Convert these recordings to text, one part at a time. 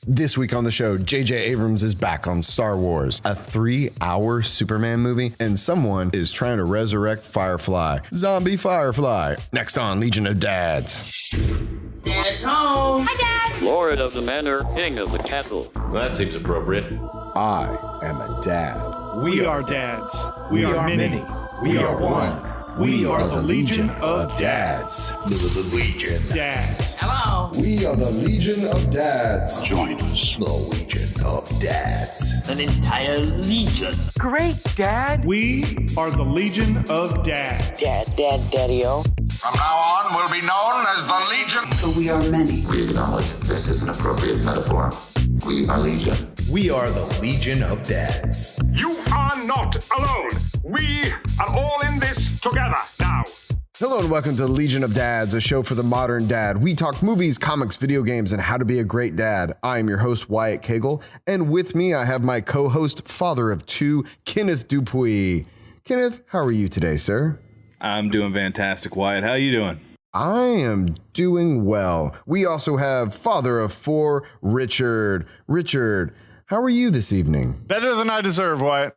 This week on the show, J.J. Abrams is back on Star Wars, a 3-hour Superman movie, and someone is trying to resurrect Firefly. Zombie Firefly. Next on Legion of Dads. Dad's home. Hi, Dad. Lord of the manor, king of the castle. Well, that seems appropriate. I am a dad. We are dads. We are many. We are one. We are the Legion of Dads. The Legion. Dads. Hello. We are the Legion of Dads. Join us. The Legion of Dads. An entire legion. Great, Dad. We are the Legion of Dads. Daddy-o. From now on, we'll be known as the Legion. So we are many. We acknowledge this is an appropriate metaphor. We are Legion. We are the Legion of Dads. You are not alone. We are all in this together now. Hello and welcome to Legion of Dads, a show for the modern dad. We talk movies, comics, video games, and how to be a great dad. I am your host, Wyatt Cagle, and with me I have my co-host, father of two, Kenneth Dupuis. Kenneth, how are you today, sir? I'm doing fantastic, Wyatt. How are you doing? I am doing well. We also have father of four, Richard. Richard, how are you this evening? Better than I deserve, Wyatt.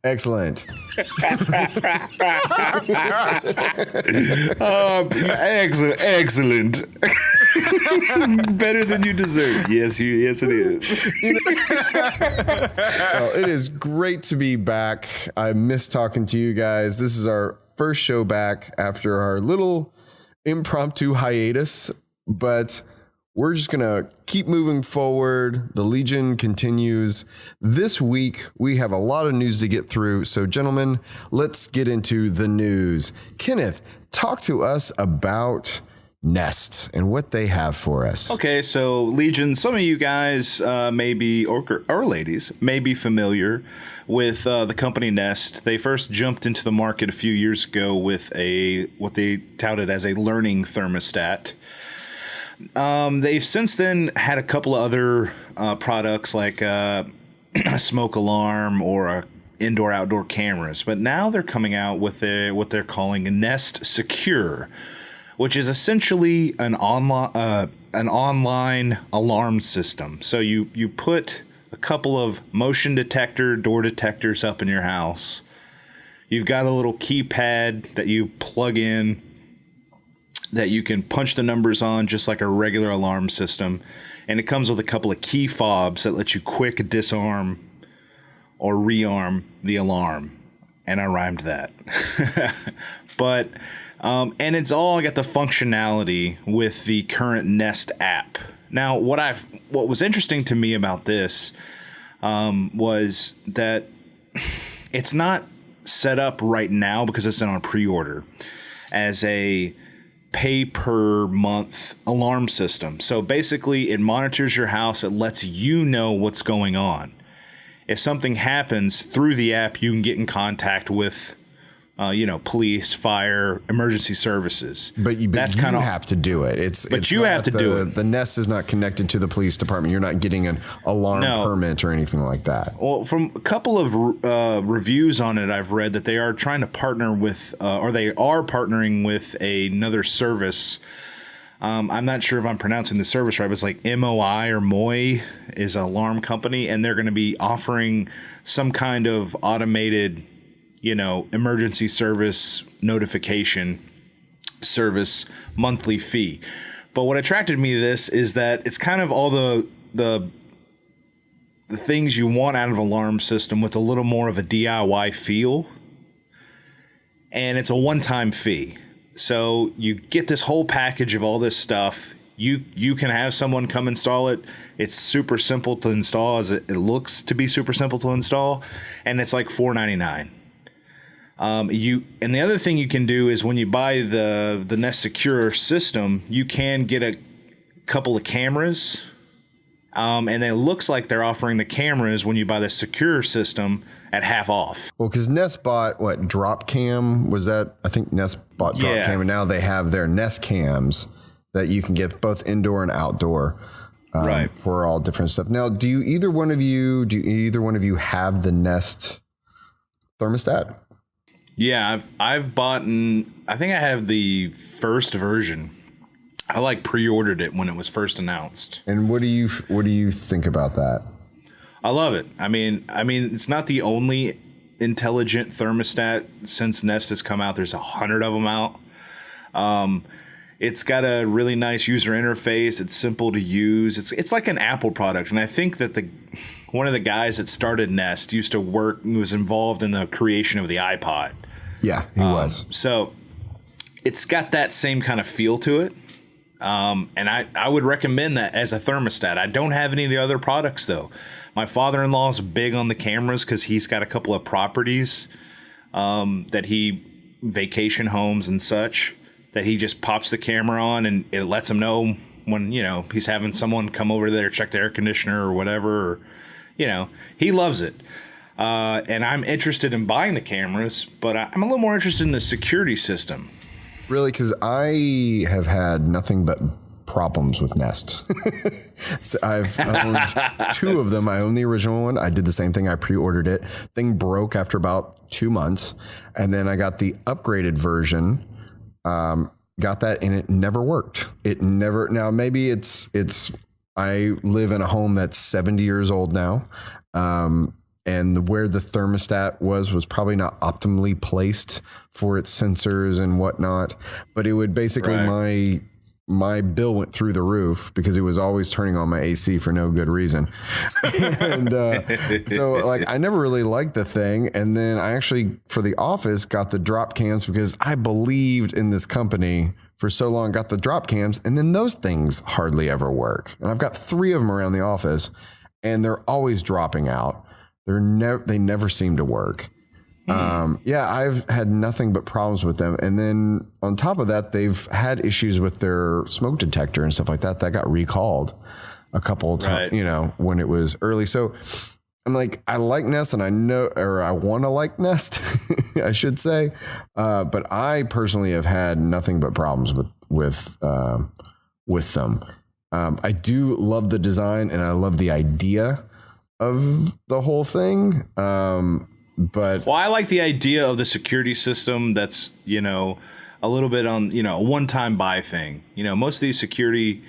Excellent. Excellent. Better than you deserve. Yes, it is. Well, it is great to be back. I miss talking to you guys. This is our first show back after our little impromptu hiatus, but we're just going to keep moving forward. The Legion continues. This week, we have a lot of news to get through. So, gentlemen, let's get into the news. Kenneth, talk to us about Nest and what they have for us. Okay, so Legion, some of you guys may be, or ladies, may be familiar with the company Nest. They first jumped into the market a few years ago with what they touted as a learning thermostat. They've since then had a couple of other products like a smoke alarm or indoor-outdoor cameras, but now they're coming out with what they're calling a Nest Secure, which is essentially an online alarm system. So you put a couple of motion detector door detectors up in your house. You've got a little keypad that you plug in that you can punch the numbers on just like a regular alarm system. And it comes with a couple of key fobs that let you quick disarm or rearm the alarm. And I rhymed that. But, and it's all got the functionality with the current Nest app. Now, what was interesting to me about this was that it's not set up right now because it's on pre-order as a pay per month alarm system. So basically it monitors your house. It lets you know what's going on. If something happens through the app, you can get in contact with, police, fire, emergency services. But you have to do it. The Nest is not connected to the police department. You're not getting an alarm permit or anything like that. Well, from a couple of reviews on it, I've read that they are trying to partner with, or they are partnering with another service. I'm not sure if I'm pronouncing the service right, but it's like MOI or MOI is an alarm company, and they're going to be offering some kind of automated emergency service notification service monthly fee. But what attracted me to this is that it's kind of all the things you want out of an alarm system with a little more of a DIY feel. And it's a one-time fee. So you get this whole package of all this stuff. You can have someone come install it. It's super simple to install, as it looks to be super simple to install, and it's like $4.99. And the other thing you can do is when you buy the Nest Secure system, you can get a couple of cameras, and it looks like they're offering the cameras when you buy the Secure system at half off. Well, because Nest bought Drop Cam was that? I think Nest bought Drop Cam, and now they have their Nest Cams that you can get both indoor and outdoor. Right. For all different stuff. Now, do either one of you have the Nest thermostat? Yeah, I've bought, I think I have the first version. I like pre-ordered it when it was first announced. And what do you think about that? I love it. I mean, it's not the only intelligent thermostat since Nest has come out. There's 100 of them out. It's got a really nice user interface. It's simple to use. It's like an Apple product, and I think that one of the guys that started Nest used to was involved in the creation of the iPod. Yeah, he was. So it's got that same kind of feel to it. And I would recommend that as a thermostat. I don't have any of the other products, though. My father-in-law is big on the cameras because he's got a couple of properties vacation homes and such, that he just pops the camera on and it lets him know when, he's having someone come over there, check the air conditioner or whatever. Or, he loves it. And I'm interested in buying the cameras, but I'm a little more interested in the security system. Really? Because I have had nothing but problems with Nest. So I've owned 2 of them. I own the original one. I did the same thing. I pre-ordered it. Thing broke after about 2 months. And then I got the upgraded version. Got that and it never worked. Now maybe it's I live in a home that's 70 years old now. And where the thermostat was probably not optimally placed for its sensors and whatnot, but it would basically, my bill went through the roof because it was always turning on my AC for no good reason. And so like, I never really liked the thing. And then I actually, for the office, got the drop cams because I believed in this company for so long, got the drop cams, and then those things hardly ever work. And I've got 3 of them around the office and they're always dropping out. They never seem to work. I've had nothing but problems with them. And then on top of that, they've had issues with their smoke detector and stuff like that. That got recalled a couple of times, when it was early. So I'm like, I like Nest and I want to like Nest, I should say. But I personally have had nothing but problems with them. I do love the design and I love the idea of the whole thing. But I like the idea of the security system that's, a little bit on, a one-time buy thing. Most of these security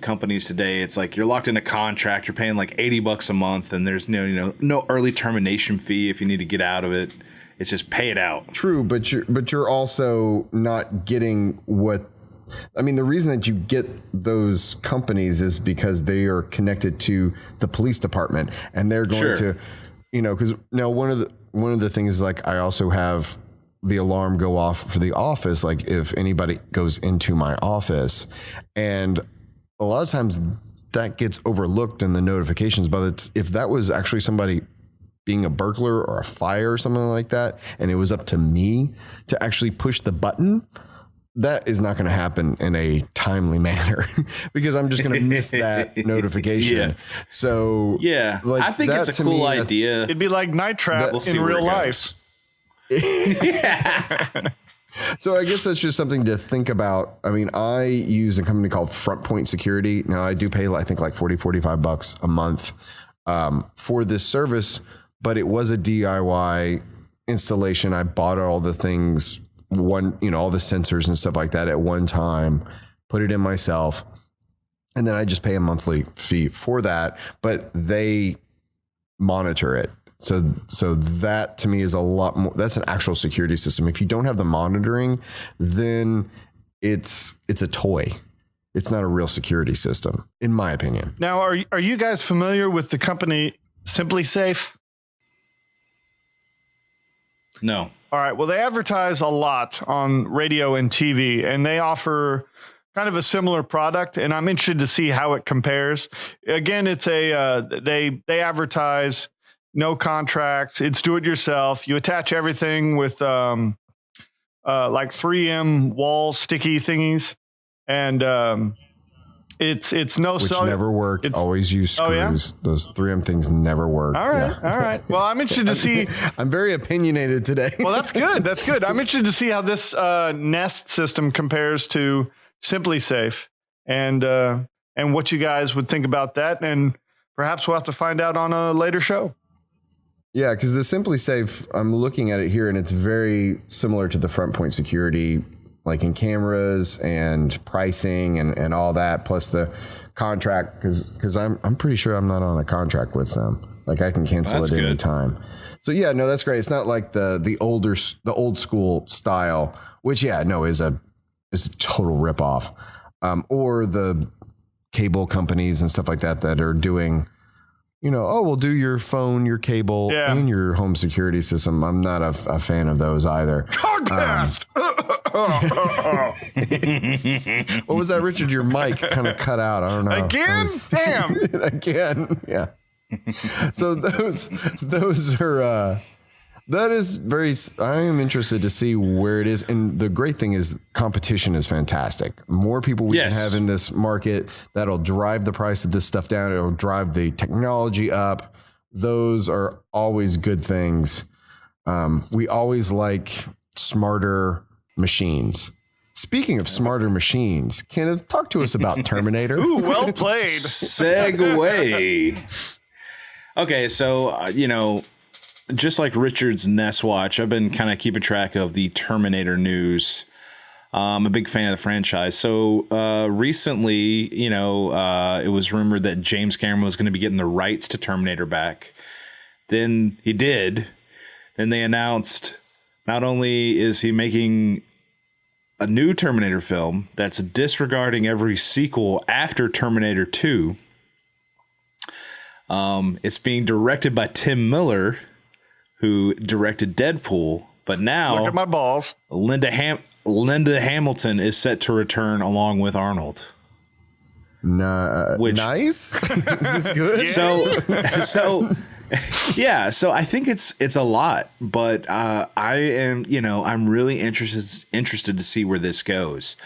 companies today, it's like you're locked in a contract, you're paying like $80 a month, and there's no early termination fee if you need to get out of it. It's just pay it out. True, but you're also not getting what. I mean, the reason that you get those companies is because they are connected to the police department, and they're going to. Because now one of the things is like I also have the alarm go off for the office, like if anybody goes into my office, and a lot of times that gets overlooked in the notifications. But if that was actually somebody being a burglar or a fire or something like that, and it was up to me to actually push the button, that is not going to happen in a timely manner because I'm just going to miss that notification. Yeah. So I think it's a cool idea. It'd be like Night Trap in real life. So I guess that's just something to think about. I mean, I use a company called Front Point Security. Now I do pay, I think like $45 a month for this service, but it was a DIY installation. I bought all the things, all the sensors and stuff like that at one time, put it in myself. And then I just pay a monthly fee for that, but they monitor it. So that to me is a lot more, that's an actual security system. If you don't have the monitoring, then it's a toy. It's not a real security system, in my opinion. Now, are you guys familiar with the company Simply Safe? No. All right. Well, they advertise a lot on radio and TV, and they offer kind of a similar product, and I'm interested to see how it compares. Again, it's they advertise no contracts. It's do it yourself. You attach everything with like 3M wall sticky thingies, and it's no which never worked. Always use screws. Oh, yeah? Those 3M things never work. All right, all right. Well, I'm interested to see. I'm very opinionated today. Well, that's good. That's good. I'm interested to see how this Nest system compares to Simply Safe, and what you guys would think about that, and perhaps we'll have to find out on a later show. Yeah, because the Simply Safe, I'm looking at it here, and it's very similar to the Front Point Security like in cameras and pricing and all that, plus the contract, because I'm pretty sure I'm not on a contract with them. Like I can cancel it any time. So yeah, no, that's great. It's not like the old school style, which is a total ripoff, or the cable companies and stuff like that are doing, we'll do your phone, your cable, and your home security system. I'm not a fan of those either. Comcast. What was that, Richard? Your mic kind of cut out. I don't know. Again? Damn. Again. Yeah. So those are that is very. I am interested to see where it is, and the great thing is competition is fantastic. More people we can have in this market, that'll drive the price of this stuff down. It'll drive the technology up. Those are always good things. We always like smarter machines. Speaking of smarter machines, Kenneth, talk to us about Terminator. Ooh, well played. Segue. Okay, so, just like Richard's Nest Watch, I've been kind of keeping track of the Terminator news. I'm a big fan of the franchise. So recently, it was rumored that James Cameron was going to be getting the rights to Terminator back. Then he did. Then they announced not only is he making a new Terminator film that's disregarding every sequel after Terminator 2, it's being directed by Tim Miller, who directed Deadpool, but now look at my balls. Linda Hamilton is set to return along with Arnold. Nice. Is this good? So I think it's a lot, but I am, I'm really interested to see where this goes.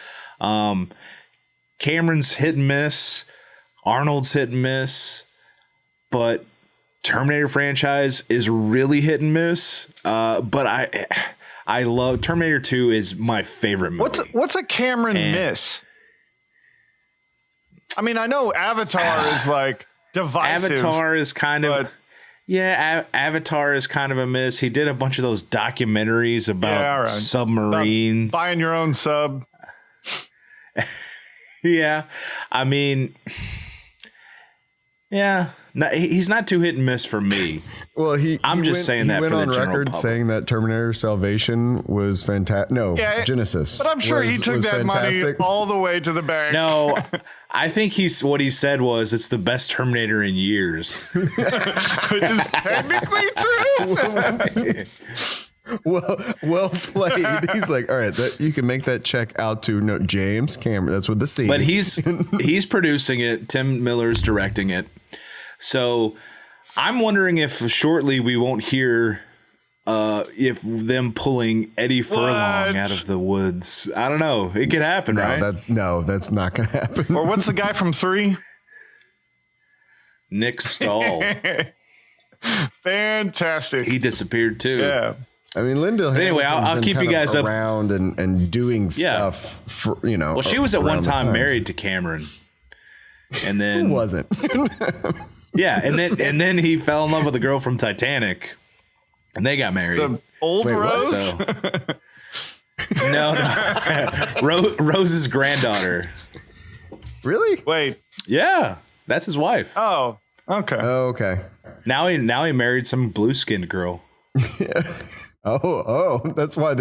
Cameron's hit and miss, Arnold's hit and miss, but Terminator franchise is really hit and miss. But I love Terminator 2 is my favorite movie. What's a Cameron miss? I mean, I know Avatar is like divisive. Avatar is kind of Avatar is kind of a miss. He did a bunch of those documentaries about submarines, about buying your own sub. Yeah, I mean, yeah. No, he's not too hit and miss for me. Well, I'm just saying that he went for the on general record public. saying that Terminator Salvation was fantastic. No, Genesis. But I'm sure he took that money all the way to the bank. No, I think what he said was it's the best Terminator in years. Which is technically true. Well played. He's like, all right, you can make that check out to James Cameron. That's what the C. But he's producing it. Tim Miller's directing it. So I'm wondering if shortly we won't hear if them pulling Eddie Furlong out of the woods. I don't know. It could happen, right? That's not going to happen. Or what's the guy from 3? Nick Stahl. Fantastic. He disappeared too. Yeah. I mean, Linda. Anyway, I'll keep you guys up around and doing stuff. For, Well, she was at one time married to Cameron, and then who wasn't. Yeah, and then he fell in love with a girl from Titanic, and they got married. The old Rose. No, Rose's granddaughter. Really? Wait. Yeah, that's his wife. Oh, okay. Oh, okay. Now he married some blue-skinned girl. Oh, that's why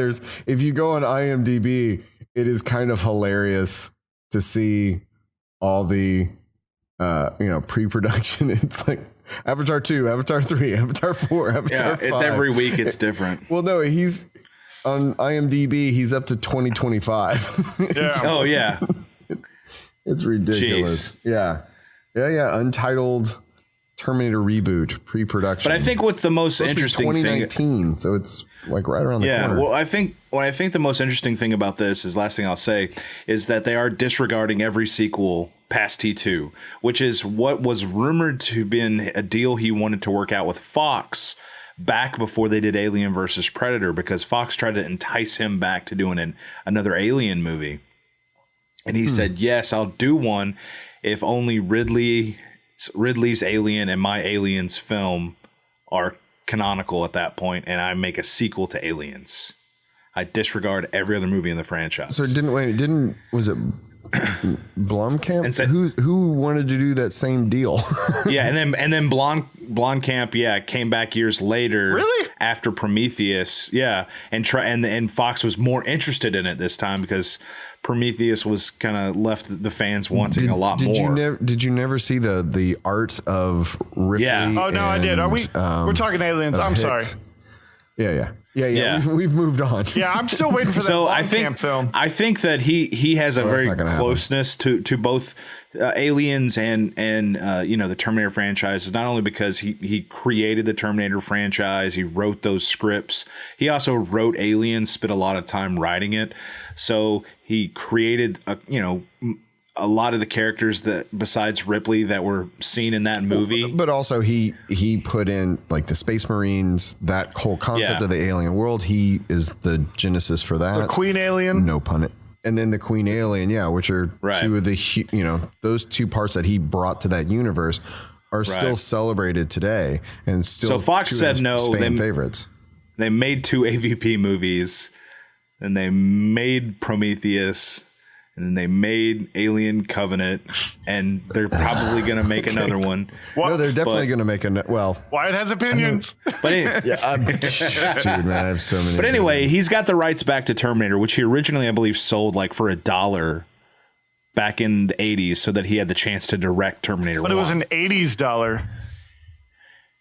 if you go on IMDb, it is kind of hilarious to see all the pre-production. It's like Avatar 2, Avatar 3, Avatar 4, Avatar 5. It's every week it's different. Well, no, he's on IMDb, he's up to 2025. Yeah. Oh yeah. It's ridiculous. Jeez. Yeah. Untitled Terminator reboot pre-production. But I think what's the most interesting 2019, so it's like right around the corner. Yeah, well, I think the most interesting thing about this is, last thing I'll say, is that they are disregarding every sequel past T2, which is what was rumored to have been a deal he wanted to work out with Fox back before they did Alien versus Predator, because Fox tried to entice him back to doing another Alien movie. And he said, yes, I'll do one if only Ridley's Alien and my Aliens film are canonical at that point, and I make a sequel to Aliens. I disregard every other movie in the franchise. So was it Blomkamp? And so- who wanted to do that same deal? Yeah, and then Blomkamp, came back years later, Really? after Prometheus, and Fox was more interested in it this time because Prometheus was kind of left the fans wanting a lot more. Did you never see the art of Ripley? Yeah. Oh no, I did. Are we? We're talking aliens. I'm sorry. Yeah. Yeah. We've moved on. Yeah, I'm still waiting for that So Blomkamp film. I think that he has a very not gonna happen. closeness to both Aliens and the Terminator franchises. Not only because he created the Terminator franchise, he wrote those scripts. He also wrote Aliens, spent a lot of time writing it. So he created a lot of the characters that besides Ripley that were seen in that movie. But also he put in like the Space Marines, that whole concept of the alien world. He is the genesis for that. The Queen Alien. No pun. And then the Queen Alien, which are two of the, those two parts that he brought to that universe are still celebrated today and still. So Fox two of said his no. fan favorites. They made 2 AVP movies, and they made Prometheus, and then they made Alien Covenant, and they're probably going to make another one. No, they're definitely going to make Wyatt has opinions. But anyway, dude, man, I have so many. But anyway, he's got the rights back to Terminator, which he originally, I believe, sold like for $1 back in the 80s so that he had the chance to direct Terminator 1. But it was an 80s dollar.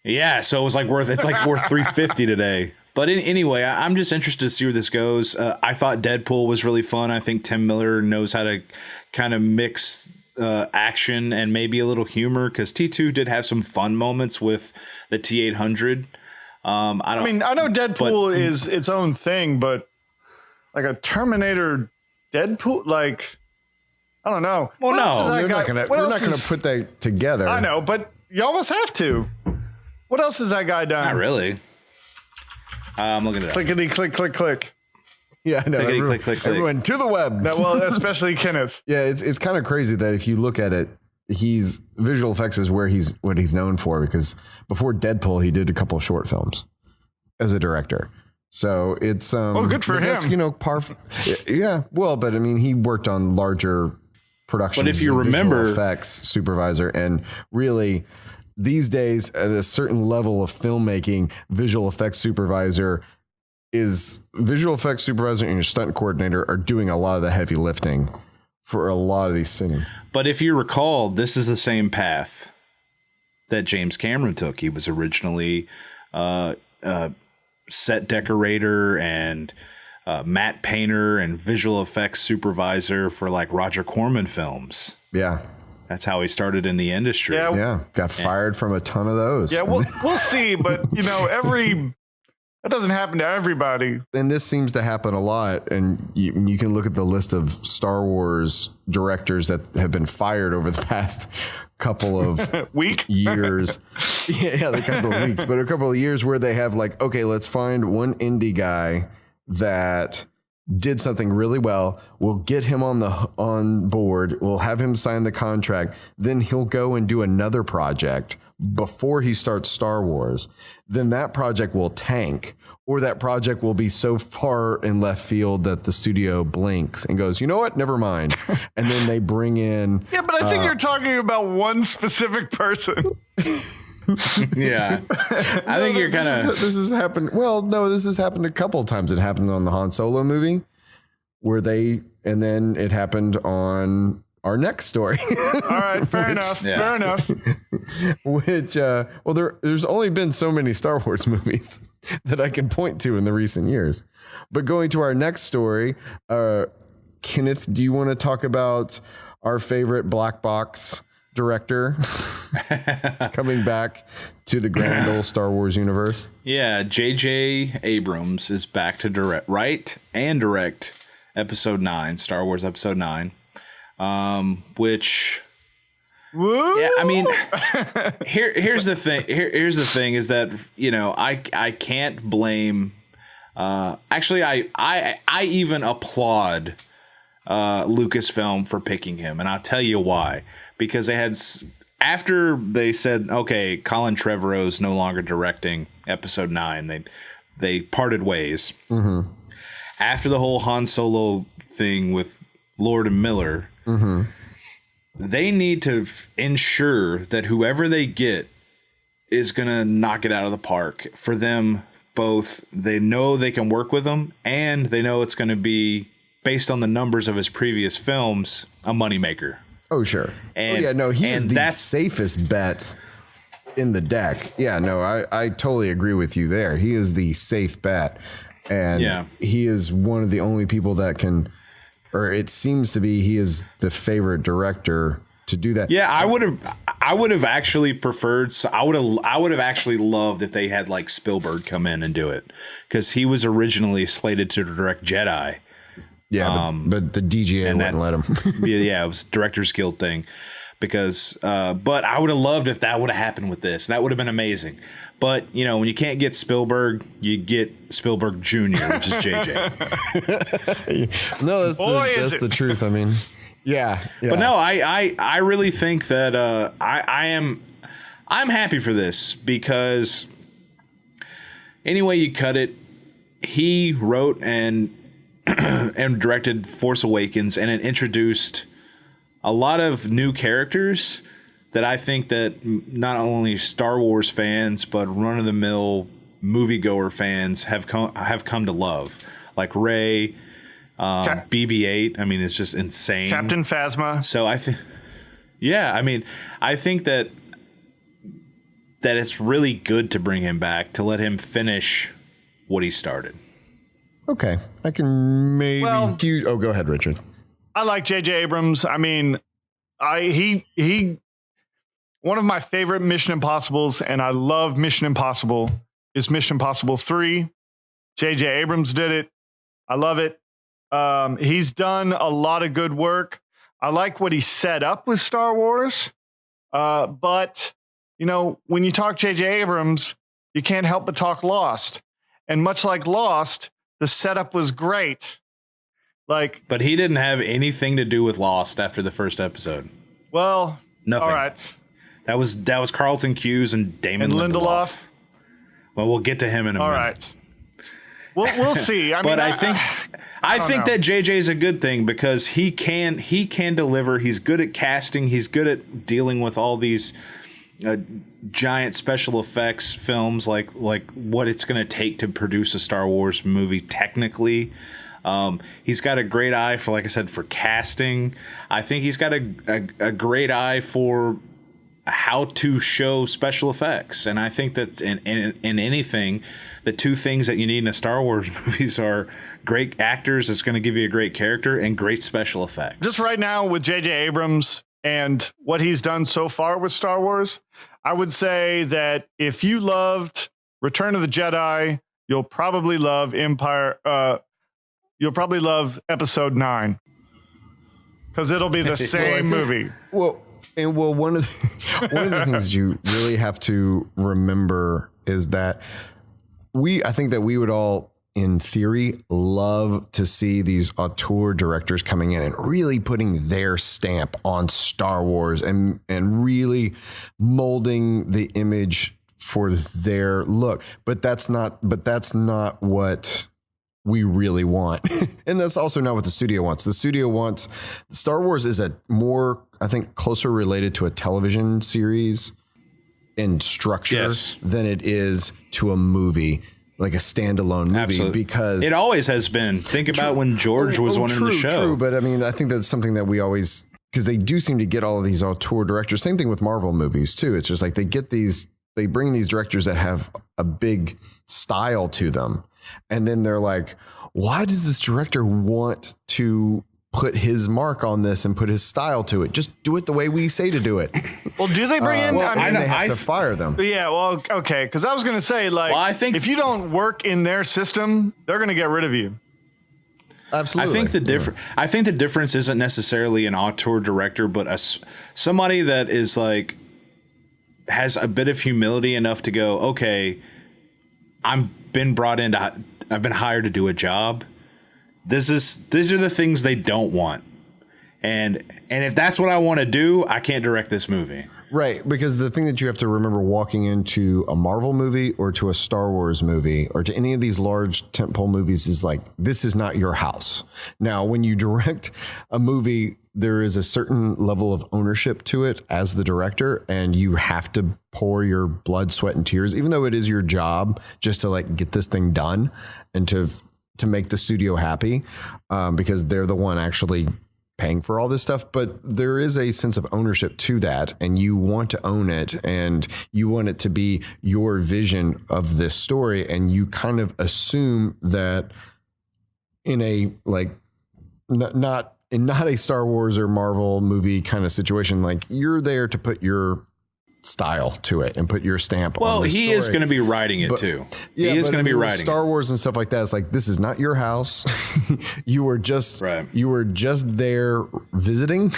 Yeah, so it was like worth $350 today. But anyway, I'm just interested to see where this goes. I thought Deadpool was really fun. I think Tim Miller knows how to kind of mix action and maybe a little humor, because T2 did have some fun moments with the T-800. I know Deadpool is its own thing, but like a Terminator Deadpool, like, I don't know. Well, we're not gonna put that together. I know, but you almost have to. What else has that guy done? Not really. I'm looking at it. Clickety click click click. Yeah, I know. Clickety, click. Everyone to the web. No, well, especially Kenneth. Yeah, it's kind of crazy that if you look at it, visual effects is what he's known for, because before Deadpool he did a couple of short films as a director. So it's good for him. Yeah, well, but I mean he worked on larger productions. But if you as a remember, visual effects supervisor, and really these days at a certain level of filmmaking, visual effects supervisor and your stunt coordinator are doing a lot of the heavy lifting for a lot of these scenes. But if you recall, this is the same path that James Cameron took. He was originally set decorator and matte painter and visual effects supervisor for like Roger Corman films. Yeah. That's how he started in the industry. Yeah. Got fired from a ton of those. Yeah, we'll see. But, that doesn't happen to everybody. And this seems to happen a lot. And you can look at the list of Star Wars directors that have been fired over the past couple of years. Yeah, the couple of weeks, but a couple of years where they have like, okay, let's find one indie guy that did something really well. We'll get him on board. We'll have him sign the contract. Then he'll go and do another project before he starts Star Wars. Then that project will tank, or that project will be so far in left field that the studio blinks and goes, you know what? Never mind. And then they bring in. Yeah, but I think you're talking about one specific person. Yeah. I think you're kind of. This has happened. Well, no, this has happened a couple of times. It happened on the Han Solo movie and then it happened on our next story. All right, fair enough. Which, there's only been so many Star Wars movies that I can point to in the recent years. But going to our next story, Kenneth, do you want to talk about our favorite black box director coming back to the grand old Star Wars universe? Yeah, J.J. Abrams is back to direct Episode 9, Star Wars Episode 9. Which, yeah, I mean, here's the thing. Here's the thing is that, I can't blame. Actually, I even applaud Lucasfilm for picking him, and I'll tell you why. Because they had, after they said, okay, Colin Trevorrow's no longer directing Episode 9, they parted ways. Mm-hmm. after the whole Han Solo thing with Lord and Miller, they need to ensure that whoever they get is going to knock it out of the park for them. Both they know they can work with them, and they know it's going to be, based on the numbers of his previous films, a moneymaker. Oh, sure. And, he is the safest bet in the deck. Yeah, no, I totally agree with you there. He is the safe bet. And he is one of the only people that can, or it seems to be, he is the favorite director to do that. Yeah, I would have actually preferred. I would have actually loved if they had like Spielberg come in and do it, because he was originally slated to direct Jedi. Yeah, but the DGA wouldn't let him. yeah, it was Directors Guild thing. Because, but I would have loved if that would have happened with this. That would have been amazing. But, you know, when you can't get Spielberg, you get Spielberg Jr., which is JJ. No, that's the truth. I mean, yeah. But no, I really think that I'm happy for this, because any way you cut it, he wrote and directed Force Awakens, and it introduced a lot of new characters that I think that not only Star Wars fans, but run-of-the-mill moviegoer fans have come to love, like Rey, BB-8. I mean, it's just insane. Captain Phasma. So I think that it's really good to bring him back, to let him finish what he started. Okay, I can maybe. Go ahead, Richard. I like J.J. Abrams. I mean, he one of my favorite Mission Impossibles, and I love Mission Impossible, is Mission Impossible 3. J.J. Abrams did it. I love it. He's done a lot of good work. I like what he set up with Star Wars. But, you know, when you talk J.J. Abrams, you can't help but talk Lost. And much like Lost, the setup was great. But he didn't have anything to do with Lost after the first episode. Well, nothing. All right. That was Carlton Cuse and Damon Lindelof. Well, we'll get to him in a minute. All right. We'll see. I think that JJ is a good thing, because he can deliver. He's good at casting. He's good at dealing with all these giant special effects films, like what it's going to take to produce a Star Wars movie technically. He's got a great eye for, like I said, for casting. I think he's got a great eye for how to show special effects. And I think that in anything, the two things that you need in a Star Wars movies are great actors that's going to give you a great character, and great special effects. Just right now with J.J. Abrams and what he's done so far with Star Wars, I would say that if you loved Return of the Jedi, you'll probably love Episode 9, because it'll be the same movie. One of the things you really have to remember is that I think that we would all, in theory, love to see these auteur directors coming in and really putting their stamp on Star Wars and really molding the image for their look. But that's not what we really want. And that's also not what the studio wants. The studio wants, Star Wars is a more, I think, closer related to a television series in structure than it is to a movie, like a standalone movie. Absolutely. Because it always has been. Think about when George was running the show. True, but I mean, I think that's something that we always, because they do seem to get all of these auteur directors. Same thing with Marvel movies too. It's just like they bring these directors that have a big style to them. And then they're like, why does this director want to put his mark on this and put his style to it? Just do it the way we say to do it. Well, do they bring in? They have to fire them. Yeah, well, okay. Because I was going to say, I think if you don't work in their system, they're going to get rid of you. Absolutely. I think the difference isn't necessarily an auteur director, but somebody that is has a bit of humility enough to go, okay, I've been hired to do a job. These are the things they don't want. And if that's what I want to do, I can't direct this movie. Right, because the thing that you have to remember walking into a Marvel movie or to a Star Wars movie or to any of these large tentpole movies is like, this is not your house. Now, when you direct a movie, there is a certain level of ownership to it as the director, and you have to pour your blood, sweat, and tears, even though it is your job just to like get this thing done and to make the studio happy, because they're the one actually paying for all this stuff. But there is a sense of ownership to that, and you want to own it, and you want it to be your vision of this story. And you kind of assume that in a like not a Star Wars or Marvel movie kind of situation, like you're there to put your style to it and put your stamp on the story. He is going to be writing it too. Yeah, he is going to be writing Star Wars and stuff like that. It's like, this is not your house. You were just there visiting,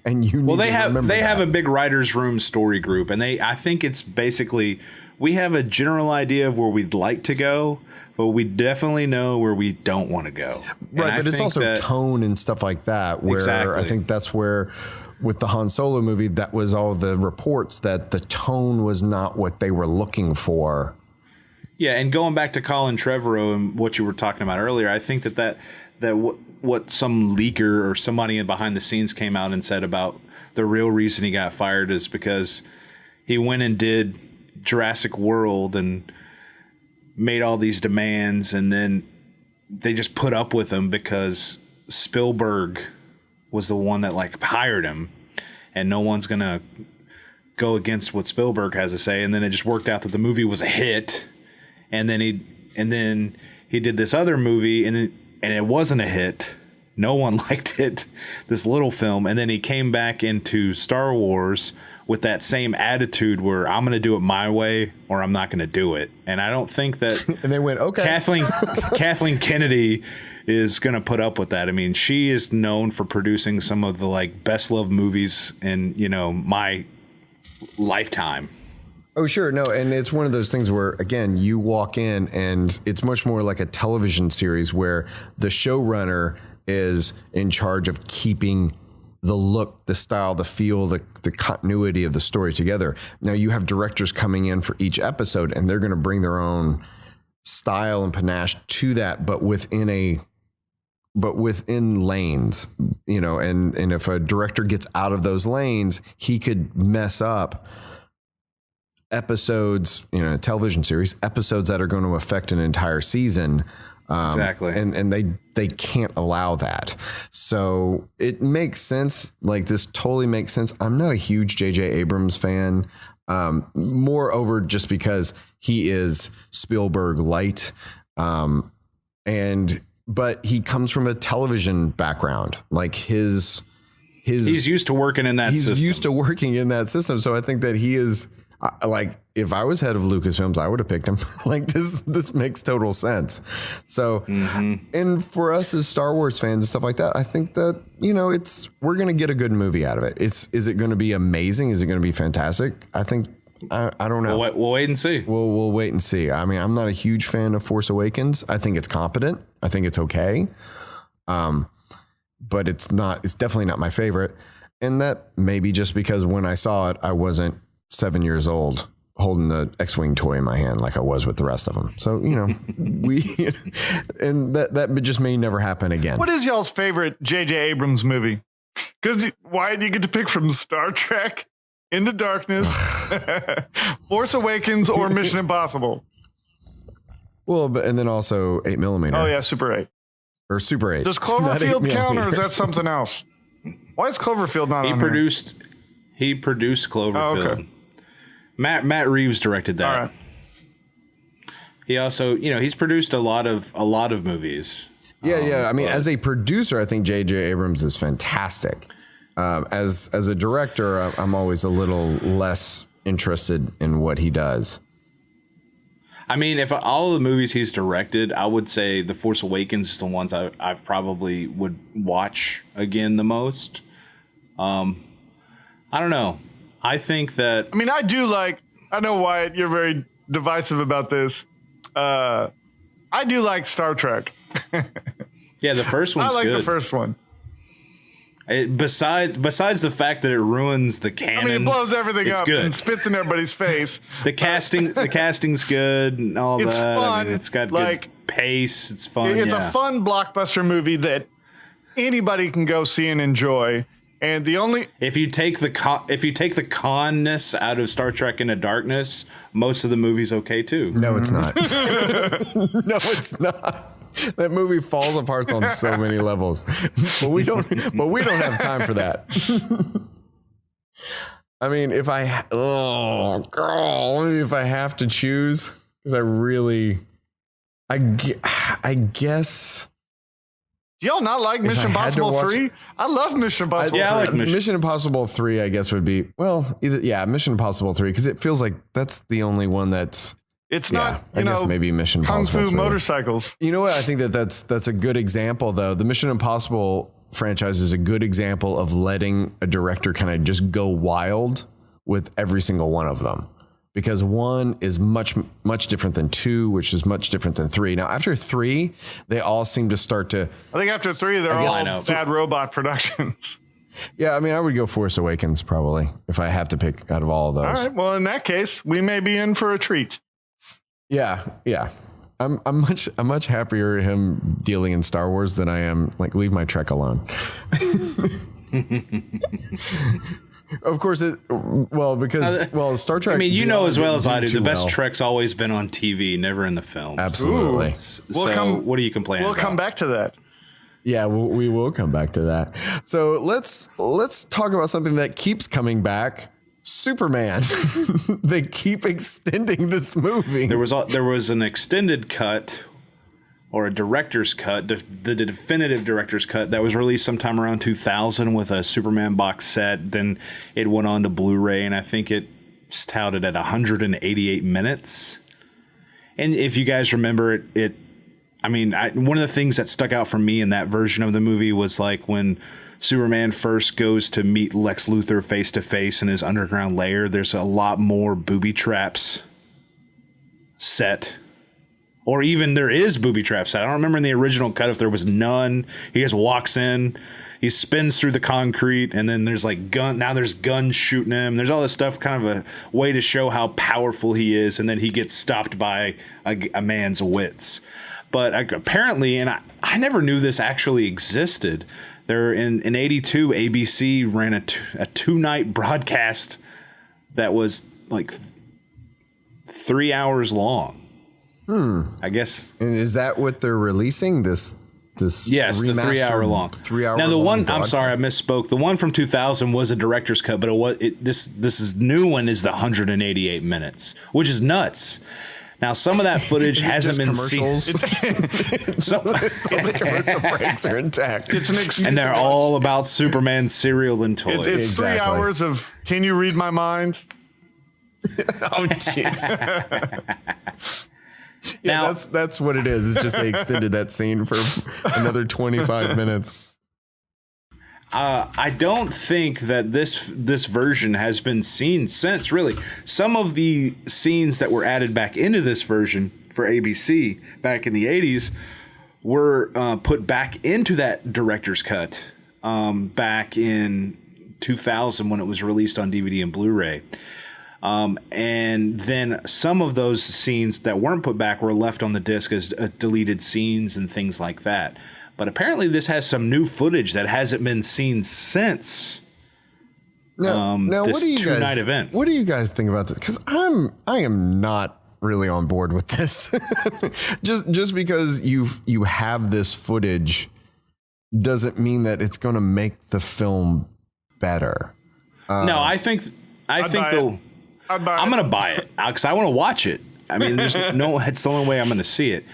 and you need they have a big writers' room story group, and I think it's basically, we have a general idea of where we'd like to go, but we definitely know where we don't want to go. Right, but it's also tone and stuff like that, where I think that's where, with the Han Solo movie, that was all the reports that the tone was not what they were looking for. Yeah, and going back to Colin Trevorrow and what you were talking about earlier, I think that what some leaker or somebody behind the scenes came out and said about the real reason he got fired is because he went and did Jurassic World and made all these demands, and then they just put up with him because Spielberg was the one that like hired him, and no one's gonna go against what Spielberg has to say. And then it just worked out that the movie was a hit, and then he did this other movie, and it wasn't a hit. No one liked it, this little film. And then he came back into Star Wars with that same attitude where I'm going to do it my way or I'm not going to do it. And I don't think that and they went, okay. Kathleen Kennedy is going to put up with that. I mean, she is known for producing some of the like best loved movies in, my lifetime. Oh, sure. No. And it's one of those things where, again, you walk in and it's much more like a television series where the showrunner is in charge of keeping the look, the style, the feel, the continuity of the story together. Now you have directors coming in for each episode, and they're going to bring their own style and panache to that, but within lanes, and if a director gets out of those lanes, he could mess up episodes, a television series, episodes that are going to affect an entire season. Exactly. And they can't allow that. So it makes sense. Like, this totally makes sense. I'm not a huge J.J. Abrams fan. Moreover, just because he is Spielberg light. But he comes from a television background. Like he's used to working in that system. He's used to working in that system. So I think that he is, like, if I was head of Lucasfilms, I would have picked him. Like, this makes total sense. So, and for us as Star Wars fans and stuff like that, I think that, we're going to get a good movie out of it. Is it going to be amazing? Is it going to be fantastic? I think, I don't know. We'll wait and see. We'll wait and see. I mean, I'm not a huge fan of Force Awakens. I think it's competent. I think it's okay. But it's definitely not my favorite. And that may be just because when I saw it, I wasn't 7 years old holding the X-Wing toy in my hand like I was with the rest of them. So, and that just may never happen again. What is y'all's favorite J.J. Abrams movie? Because why do you get to pick from Star Trek, Into Darkness, Force Awakens, or Mission Impossible? Well, and then also 8mm. Oh, yeah, Super 8. Or Super 8. Does Cloverfield count, or is that something else? Why is Cloverfield not on He produced Cloverfield. Oh, okay. Matt Reeves directed that. All right. He also, he's produced a lot of movies. Yeah. I mean, as a producer, I think J.J. Abrams is fantastic. As a director, I'm always a little less interested in what he does. I mean, if all of the movies he's directed, I would say The Force Awakens is the ones I probably would watch again the most. I don't know. I think that... I mean, I know, Wyatt, you're very divisive about this. I do like Star Trek. Yeah, the first one's good. I like the first one. Besides the fact that it ruins the canon, I mean, it blows everything it's up good. and spits in everybody's face. The casting's good and all It's that. fun. I mean, it's got Like, good pace. It's fun. It's a fun blockbuster movie that anybody can go see and enjoy. And the only if you take the conness out of Star Trek Into Darkness, most of the movie's okay too. No, it's not. No, it's not. That movie falls apart on so many levels, but we don't have time for that. I mean, if I have to choose, because I guess. Do y'all not like Mission Impossible 3? I love Mission Impossible 3. I like Mission Impossible 3, I guess, would be, Mission Impossible 3, because it feels like that's the only one that's. It's not, I guess maybe Mission Kung Impossible Fu 3. motorcycles. You know what? I think that's a good example, though. The Mission Impossible franchise is a good example of letting a director kind of just go wild with every single one of them. Because 1 is much, much different than 2, which is much different than 3. Now, after 3, they all seem to start to... I think after 3, they're all bad robot productions. Yeah, I mean, I would go Force Awakens, probably, if I have to pick out of all of those. All right, well, in that case, we may be in for a treat. Yeah. I'm much happier him dealing in Star Wars than I am, like, leave my Trek alone. Of course, because Star Trek. I mean, you know as well as I do, the best well. Trek's always been on TV, never in the film. Absolutely. What are you complaining about? We'll come back to that. Yeah, we will come back to that. So let's talk about something that keeps coming back. Superman. They keep extending this movie. There was an extended cut. Or a director's cut, the definitive director's cut that was released sometime around 2000 with a Superman box set. Then it went on to Blu-ray, and I think it's touted at 188 minutes. And if you guys remember it, one of the things that stuck out for me in that version of the movie was like when Superman first goes to meet Lex Luthor face to face in his underground lair. There's a lot more booby traps set. Or even there is booby traps. I don't remember in the original cut if there was none. He just walks in, he spins through the concrete, and then there's like now there's guns shooting him. There's all this stuff, kind of a way to show how powerful he is, and then he gets stopped by a man's wits. But apparently, and I never knew this actually existed. There in 82, ABC ran a 2-night broadcast that was like 3 hours long. I guess. And is that what they're releasing? This yes, the 3 hour long. 3 hour. Now the one broadcast? I'm sorry I misspoke. The one from 2000 was a director's cut, but this is new one is the 188 minutes, which is nuts. Now some of that footage hasn't been seen. All the commercial breaks are intact. It's an and they're all about Superman cereal and toys. It's Exactly. 3 hours of can you read my mind? Oh jeez. Yeah, Now- that's what it is. It's just they extended that scene for another 25 minutes. I don't think that this version has been seen since, really. Some of the scenes that were added back into this version for ABC back in the 80s were put back into that director's cut back in 2000 when it was released on DVD and Blu-ray. And then some of those scenes that weren't put back were left on the disc as deleted scenes and things like that. But apparently this has some new footage that hasn't been seen since Now, this what do you two-night guys, event. What do you guys think about this? Because I am not really on board with this. just because you have this footage doesn't mean that it's going to make the film better. No, I think I'm going to buy it because I want to watch it. I mean, it's the only way I'm going to see it.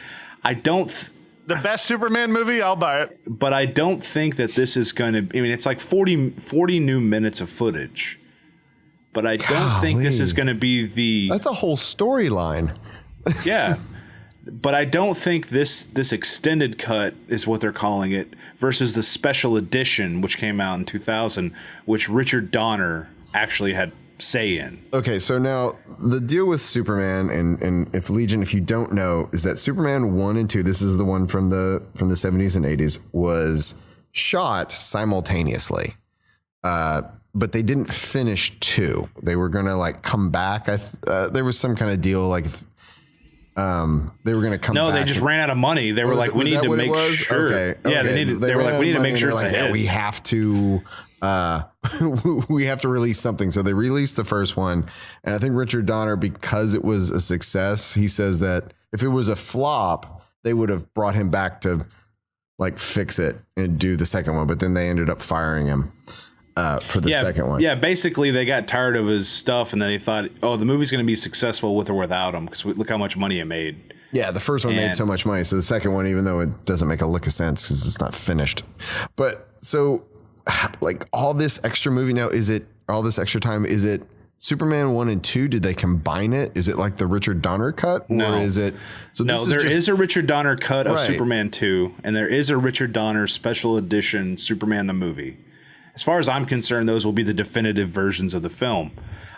The best Superman movie, I'll buy it. But I don't think that this is going to, it's like 40 new minutes of footage. But I don't think this is going to be That's a whole storyline. Yeah. But I don't think this extended cut is what they're calling it versus the special edition, which came out in 2000, which Richard Donner actually had say in. Okay, so now the deal with Superman and if Legion, if you don't know, is that Superman 1 and 2, this is the one from the 70s and 80s, was shot simultaneously. But they didn't finish 2. They were going to like come back. There was some kind of deal like if they were going to come back. No, they just ran out of money. They were like, we need to make sure. Okay. Yeah, they were like, we need to make sure it's a hit. We have to we have to release something. So they released the first one. And I think Richard Donner, because it was a success, he says that if it was a flop, they would have brought him back to like fix it and do the second one. But then they ended up firing him for the second one. Yeah, basically they got tired of his stuff and then they thought, oh, the movie's going to be successful with or without him because look how much money it made. Yeah, the first one made so much money. So the second one, even though it doesn't make a lick of sense because it's not finished. But so like all this extra movie now, is it all this extra time? Is it Superman 1 and 2? Did they combine it? Is it like the Richard Donner cut? No. Or is it? So no, there is a Richard Donner cut of Superman 2 and there is a Richard Donner special edition Superman the movie. As far as I'm concerned, those will be the definitive versions of the film.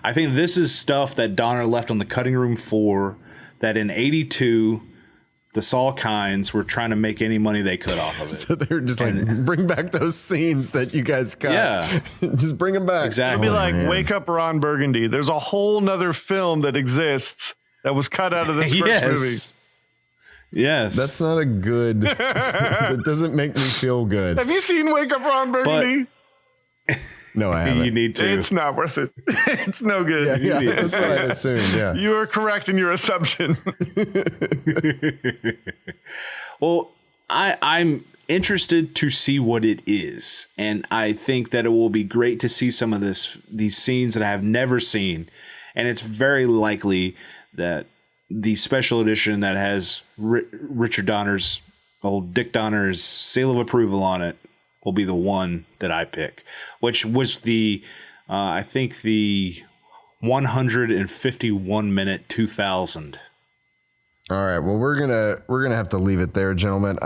I think this is stuff that Donner left on the cutting room floor that in 82, the Salkinds were trying to make any money they could off of it. So they're just like, bring back those scenes that you guys cut. Yeah. Just bring them back. Exactly. It'd be like, Wake Up Ron Burgundy. There's a whole nother film that exists that was cut out of this first movie. Yes. That's not a good, that doesn't make me feel good. Have you seen Wake Up Ron Burgundy? No, I haven't. You need to. It's not worth it. It's no good. Yeah, that's what I assumed. Yeah. You are correct in your assumption. Well, I'm interested to see what it is, and I think that it will be great to see some of these scenes that I have never seen, and it's very likely that the special edition that has Richard Donner's, old Dick Donner's seal of approval on it will be the one that I pick, which was the I think the 151 minute 2000. All right. Well, we're gonna have to leave it there, gentlemen.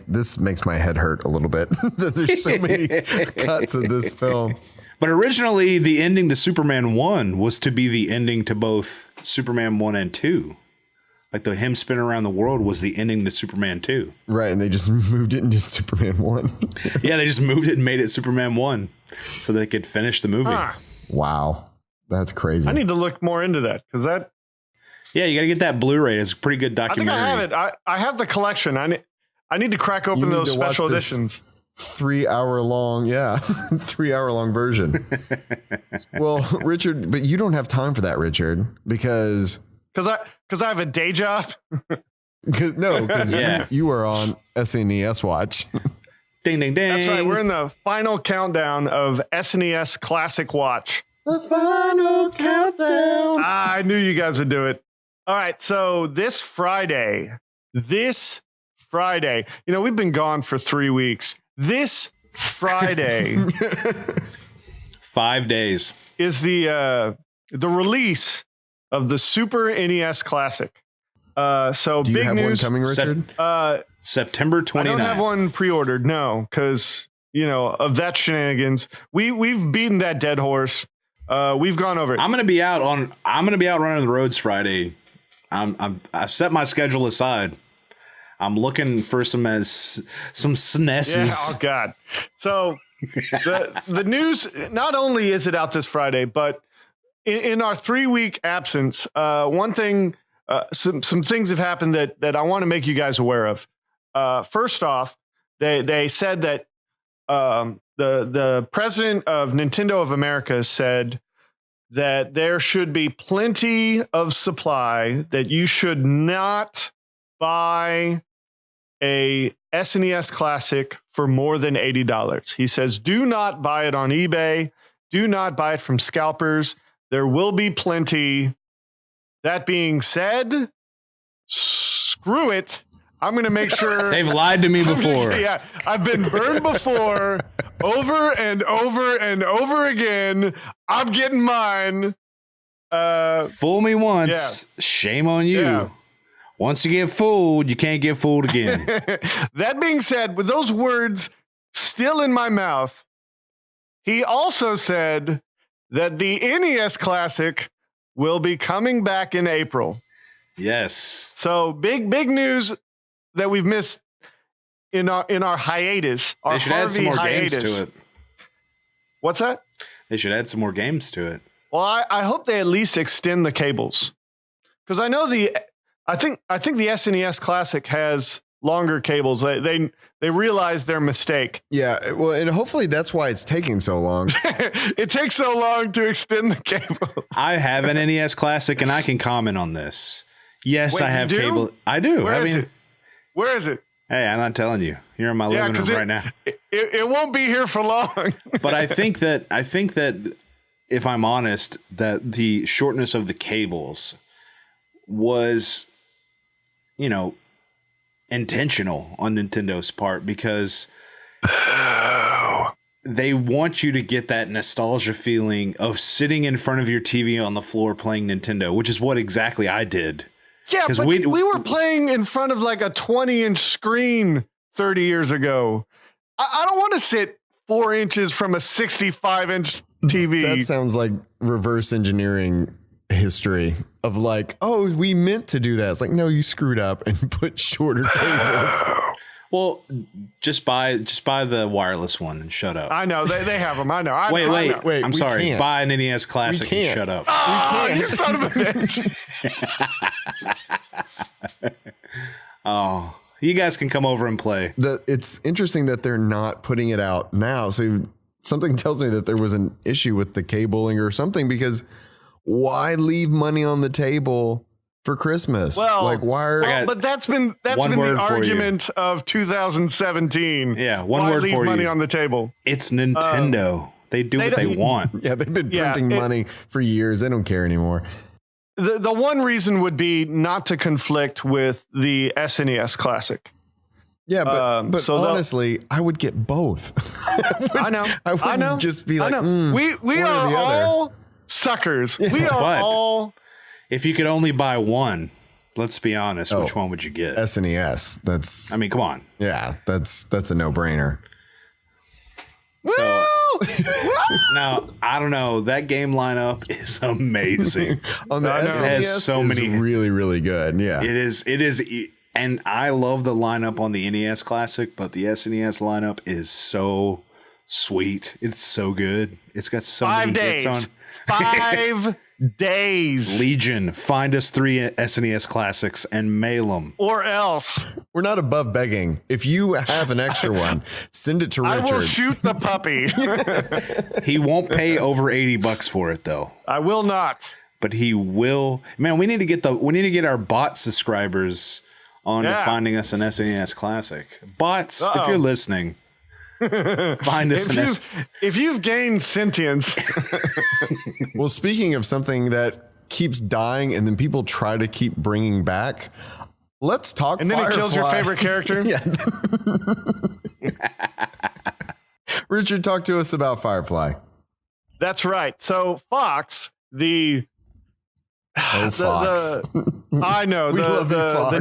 This makes my head hurt a little bit. There's so many cuts of this film. But originally, the ending to Superman 1 was to be the ending to both Superman 1 and 2. Like him spinning around the world was the ending to Superman 2. Right, and they just moved it and did Superman 1. Yeah, they just moved it and made it Superman 1 so they could finish the movie. Wow. That's crazy. I need to look more into that because that. Yeah, you got to get that Blu-ray. It's a pretty good documentary. I think I have it. I have the collection. I need to crack open those special editions. 3 hour long, 3 hour long version. Well, Richard, but you don't have time for that, Richard, because I have a day job. Because you are on SNES Watch. Ding, ding, ding. That's right. We're in the final countdown of SNES Classic Watch. The final countdown. I knew you guys would do it. All right. So this Friday, we've been gone for 3 weeks. This Friday, 5 days, is the release of the Super NES Classic. So do you big have news. one coming, Richard? September 29th. I don't have one pre-ordered, no, because of that shenanigans. We've beaten that dead horse. We've gone over it. I'm gonna be out running the roads Friday. I've set my schedule aside. I'm looking for some SNESs. Yeah, oh God. So the news, not only is it out this Friday, but in our 3 week absence, one thing, some things have happened that I want to make you guys aware of. First off, they said that the president of Nintendo of America said that there should be plenty of supply, that you should not buy a SNES Classic for more than $80. He says, do not buy it on eBay. Do not buy it from scalpers. There will be plenty. That being said, screw it. I'm going to make sure. They've lied to me before. Yeah, I've been burned before, over and over and over again. I'm getting mine. Fool me once, shame on you. Yeah. Once you get fooled, you can't get fooled again. That being said, with those words still in my mouth, he also said that the NES Classic will be coming back in April. Yes. So big news that we've missed in our hiatus. Our They should add some more hiatus. games to it. What's that? They should add some more games to it. Well, I hope they at least extend the cables, because I know I think the SNES Classic has longer cables. They realized their mistake. Yeah, well, and hopefully that's why it's taking so long. It takes so long to extend the cable. I have an NES Classic, and I can comment on this. Yes, Wait, I have you do? cable. I do. Where is it? Where is it? Hey, I'm not telling you. You're in my living room right now. It won't be here for long. But I think that if I'm honest, that the shortness of the cables was, intentional on Nintendo's part, because they want you to get that nostalgia feeling of sitting in front of your TV on the floor playing Nintendo, which is what exactly I did. Yeah, but we were playing in front of like a 20-inch screen 30 years ago. I don't want to sit 4 inches from a 65-inch TV. That sounds like reverse engineering history of like, oh, we meant to do that. It's like, no, you screwed up and put shorter cables. Well, just buy the wireless one and shut up. I know they have them. I know. Wait. I'm sorry. Can't. Buy an NES Classic and shut up. Oh, you son of a bitch. Oh, you guys can come over and play. It's interesting that they're not putting it out now. So something tells me that there was an issue with the cabling or something, because why leave money on the table for Christmas? Well, like why? But that's been the argument of 2017. Yeah, one why word leave for money you. on the table? It's Nintendo. They do what they want. Yeah, they've been printing money for years. They don't care anymore. The one reason would be not to conflict with the SNES Classic. Yeah, but honestly, I would get both. I know. I wouldn't just be like, we are all suckers. Yeah. We are all. If you could only buy one, let's be honest, which one would you get? SNES. That's. I mean, come on. Yeah, that's a no-brainer. So now I don't know. That game lineup is amazing. On the SNES, has so many, really, really good. Yeah, it is, and I love the lineup on the NES Classic, but the SNES lineup is so sweet. It's so good. It's got so many hits on. 5 days. Legion, find us 3 SNES Classics and mail them. Or else. We're not above begging. If you have an extra one, send it to Richard. I will shoot the puppy. He won't pay over $80 for it though. I will not. But he will. Man, we need to get our bot subscribers on to finding us an SNES Classic. Bots, if you're listening, find us if you've gained sentience. Well, speaking of something that keeps dying and then people try to keep bringing back, let's talk. And then Firefly. it kills your favorite character. Yeah. Richard, talk to us about Firefly. That's right. So Fox, Fox. I know We love you, Fox.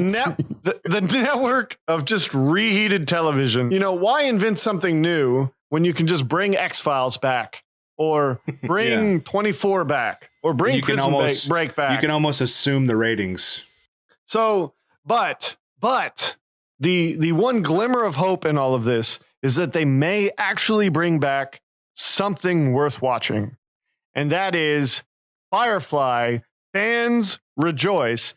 the network of just reheated television. Why invent something new when you can just bring X-Files back, or bring 24 back, or bring Prison Break back? You can almost assume the ratings. So, but the one glimmer of hope in all of this is that they may actually bring back something worth watching, and that is Firefly. Fans rejoice.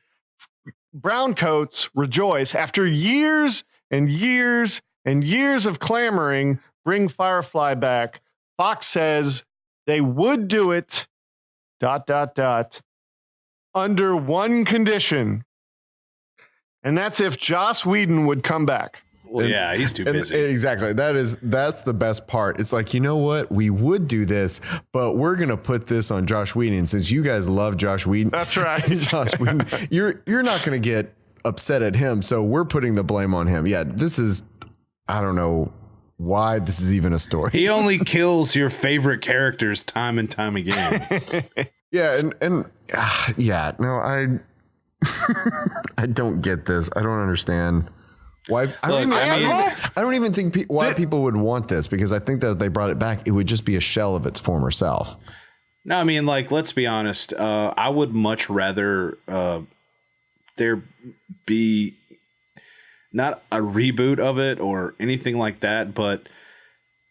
Browncoats rejoice. After years and years and years of clamoring, bring Firefly back. Fox says they would do it, ... under one condition. And that's if Joss Whedon would come back. Well, yeah, he's too busy. Exactly. That's the best part. It's like, you know what? We would do this, but we're going to put this on Josh Whedon, since you guys love Josh Whedon. That's right. Josh Whedon. You're not going to get upset at him, so we're putting the blame on him. Yeah, this is, I don't know why this is even a story. He only kills your favorite characters time and time again. Yeah, no, I don't get this. I don't understand. Why? I don't even think why people would want this, because I think that if they brought it back, it would just be a shell of its former self. No, I mean, like, let's be honest. I would much rather there be not a reboot of it or anything like that, but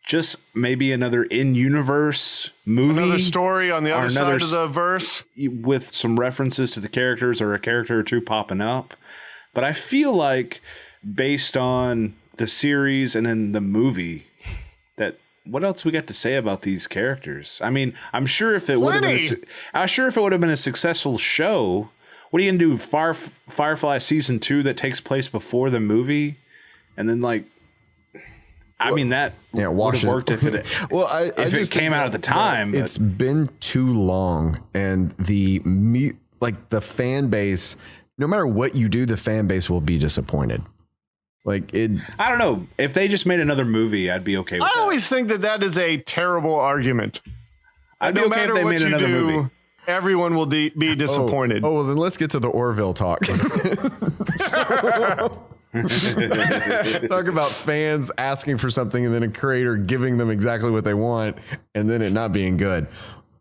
just maybe another in-universe movie. Another story on the other side of the verse. With some references to the characters or a character or two popping up. But I feel like based on the series and then the movie, that what else we got to say about these characters? I mean, I'm sure if it would have been a successful show, what are you going to do? Firefly season 2 that takes place before the movie? And then that would have worked if it it came out at the time. It's been too long, and the fan base, no matter what you do, the fan base will be disappointed. I don't know. If they just made another movie, I'd be okay with that. I always think that is a terrible argument. I'd be okay if they made another movie. Everyone will be disappointed. Oh, well, then let's get to the Orville talk. Talk about fans asking for something and then a creator giving them exactly what they want and then it not being good.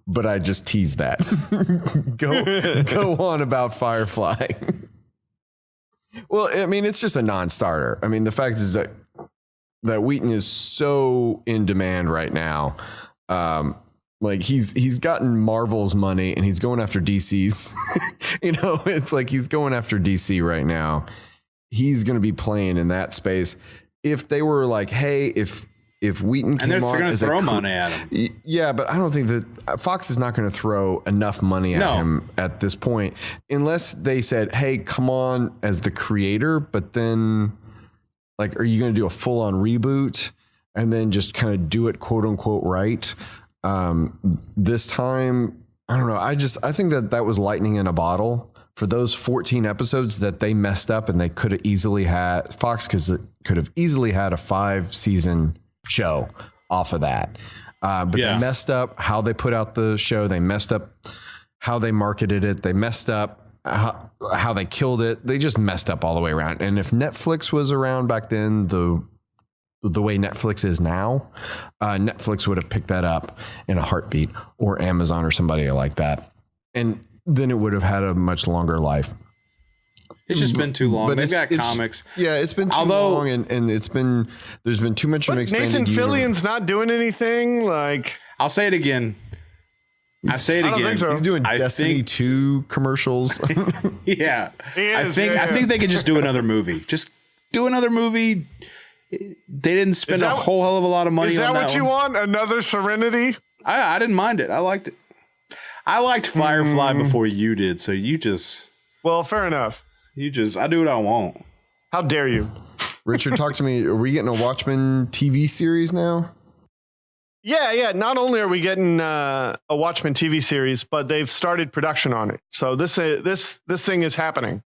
But I just teased that. Go on about Firefly. Well, I mean, it's just a non-starter. I mean, the fact is that Wheaton is so in demand right now. He's gotten Marvel's money and he's going after DC's. It's like he's going after DC right now. He's going to be playing in that space. If they were like, hey, if Wheaton came on, going to throw money at him. Yeah, but I don't think that Fox is not going to throw enough money at him at this point, unless they said, hey, come on as the creator. But then, are you going to do a full on reboot and then just kind of do it, quote unquote, right? This time, I don't know. I think that was lightning in a bottle. For those 14 episodes that they messed up, and they could have easily had Fox could have easily had a 5-season show off of that. But they messed up how they put out the show. They messed up how they marketed it. They messed up how they killed it. They just messed up all the way around. And if Netflix was around back then, the way Netflix is now, Netflix would have picked that up in a heartbeat, or Amazon or somebody like that. And then it would have had a much longer life. It's just been too long. But they've got comics. Yeah, it's been too long, and there's been too much of an expanded Nathan Fillion's not doing anything. I'll say it again. I don't think so. He's doing Destiny 2 commercials. Yeah, I think they could just do another movie. Just do another movie. They didn't spend a whole hell of a lot of money on that. Is that what you want? Another Serenity? I didn't mind it. I liked it. I liked Firefly before you did, so you just... Well, fair enough. I do what I want. How dare you? Richard, talk to me. Are we getting a Watchmen TV series now? Yeah. Not only are we getting a Watchmen TV series, but they've started production on it. So this thing is happening.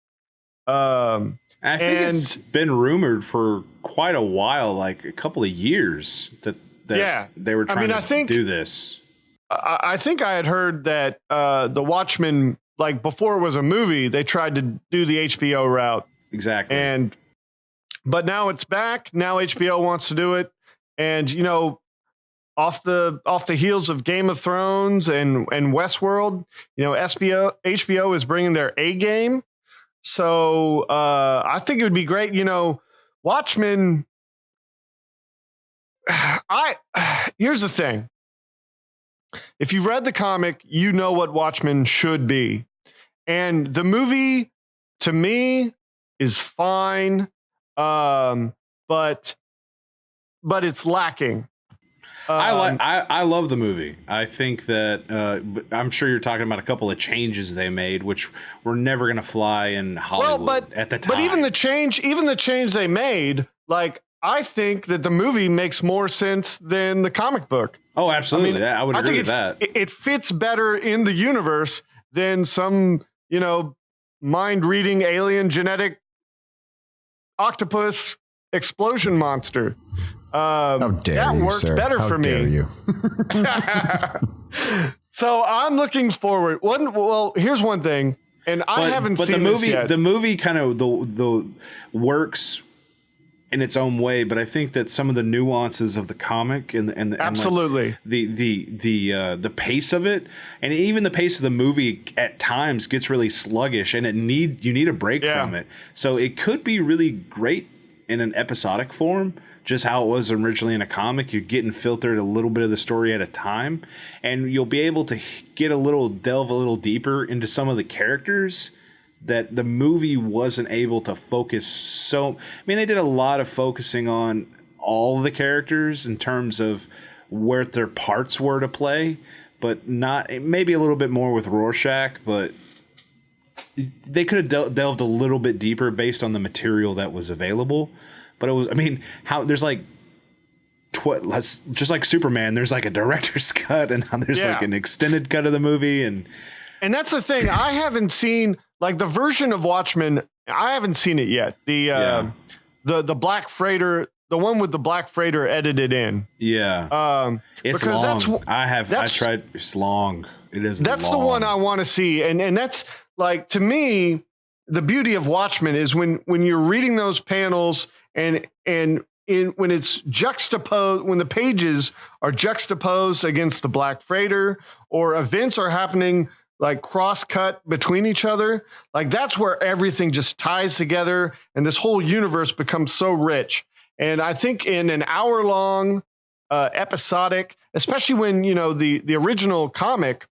I think it's been rumored for quite a while, like a couple of years, that they were trying to do this. I think I had heard that the Watchmen, before it was a movie, they tried to do the HBO route. Exactly. But now it's back. Now HBO wants to do it. And, off the heels of Game of Thrones and Westworld, HBO is bringing their A game. So I think it would be great. Watchmen. Here's the thing. If you read the comic, you know what Watchmen should be. And the movie, to me, is fine, but it's lacking. I love the movie. I think that I'm sure you're talking about a couple of changes they made, which were never going to fly in Hollywood at the time. But even the change they made, I think that the movie makes more sense than the comic book. Oh, absolutely. I would agree with that. It fits better in the universe than some, mind-reading alien genetic octopus explosion monster. How dare that you, worked sir. better How for dare me. You. So I'm looking forward. Here's one thing, and I haven't seen this yet. The movie kind of the works in its own way, but I think that some of the nuances of the comic and absolutely the pace of it, and even the pace of the movie at times gets really sluggish, and you need a break from it. So it could be really great in an episodic form, just how it was originally in a comic. You're getting filtered a little bit of the story at a time, and you'll be able to delve a little deeper into some of the characters that the movie wasn't able to focus. So, I mean, they did a lot of focusing on all of the characters in terms of where their parts were to play, but not maybe a little bit more with Rorschach, but they could have delved a little bit deeper based on the material that was available. But it was, I mean, how there's like, just like Superman, there's like a director's cut, and now there's like an extended cut of the movie, and that's the thing. I haven't seen like the version of Watchmen. I haven't seen it yet. The Black Freighter, the one with the Black Freighter edited in. Yeah, it's long. I tried. It's long. It is. That's long. The one I want to see, and that's like, to me, the beauty of Watchmen is when you're reading those panels and when it's juxtaposed, when the pages are juxtaposed against the Black Freighter, or events are happening like cross-cut between each other, like that's where everything just ties together and this whole universe becomes so rich. And I think in an hour-long episodic, especially when, the original comic,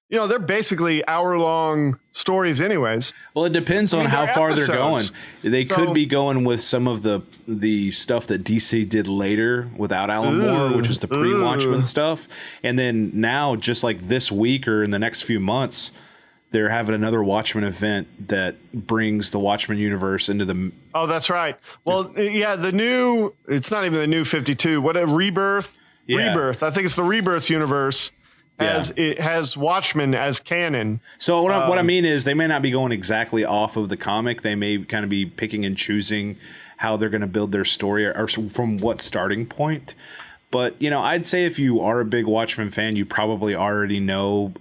they're basically hour-long stories anyways. Well, it depends on how far they're going. They could be going with some of the stuff that DC did later without Alan Moore, which was the pre-Watchmen stuff. And then now, just like this week or in the next few months, they're having another Watchmen event that brings the Watchmen universe into the... Oh, that's right. Well, it's not even the new 52. What a Rebirth. Yeah. Rebirth. I think it's the Rebirth universe. It has Watchmen as canon. So what I mean is they may not be going exactly off of the comic. They may kind of be picking and choosing how they're going to build their story or from what starting point. But, I'd say if you are a big Watchmen fan, you probably already know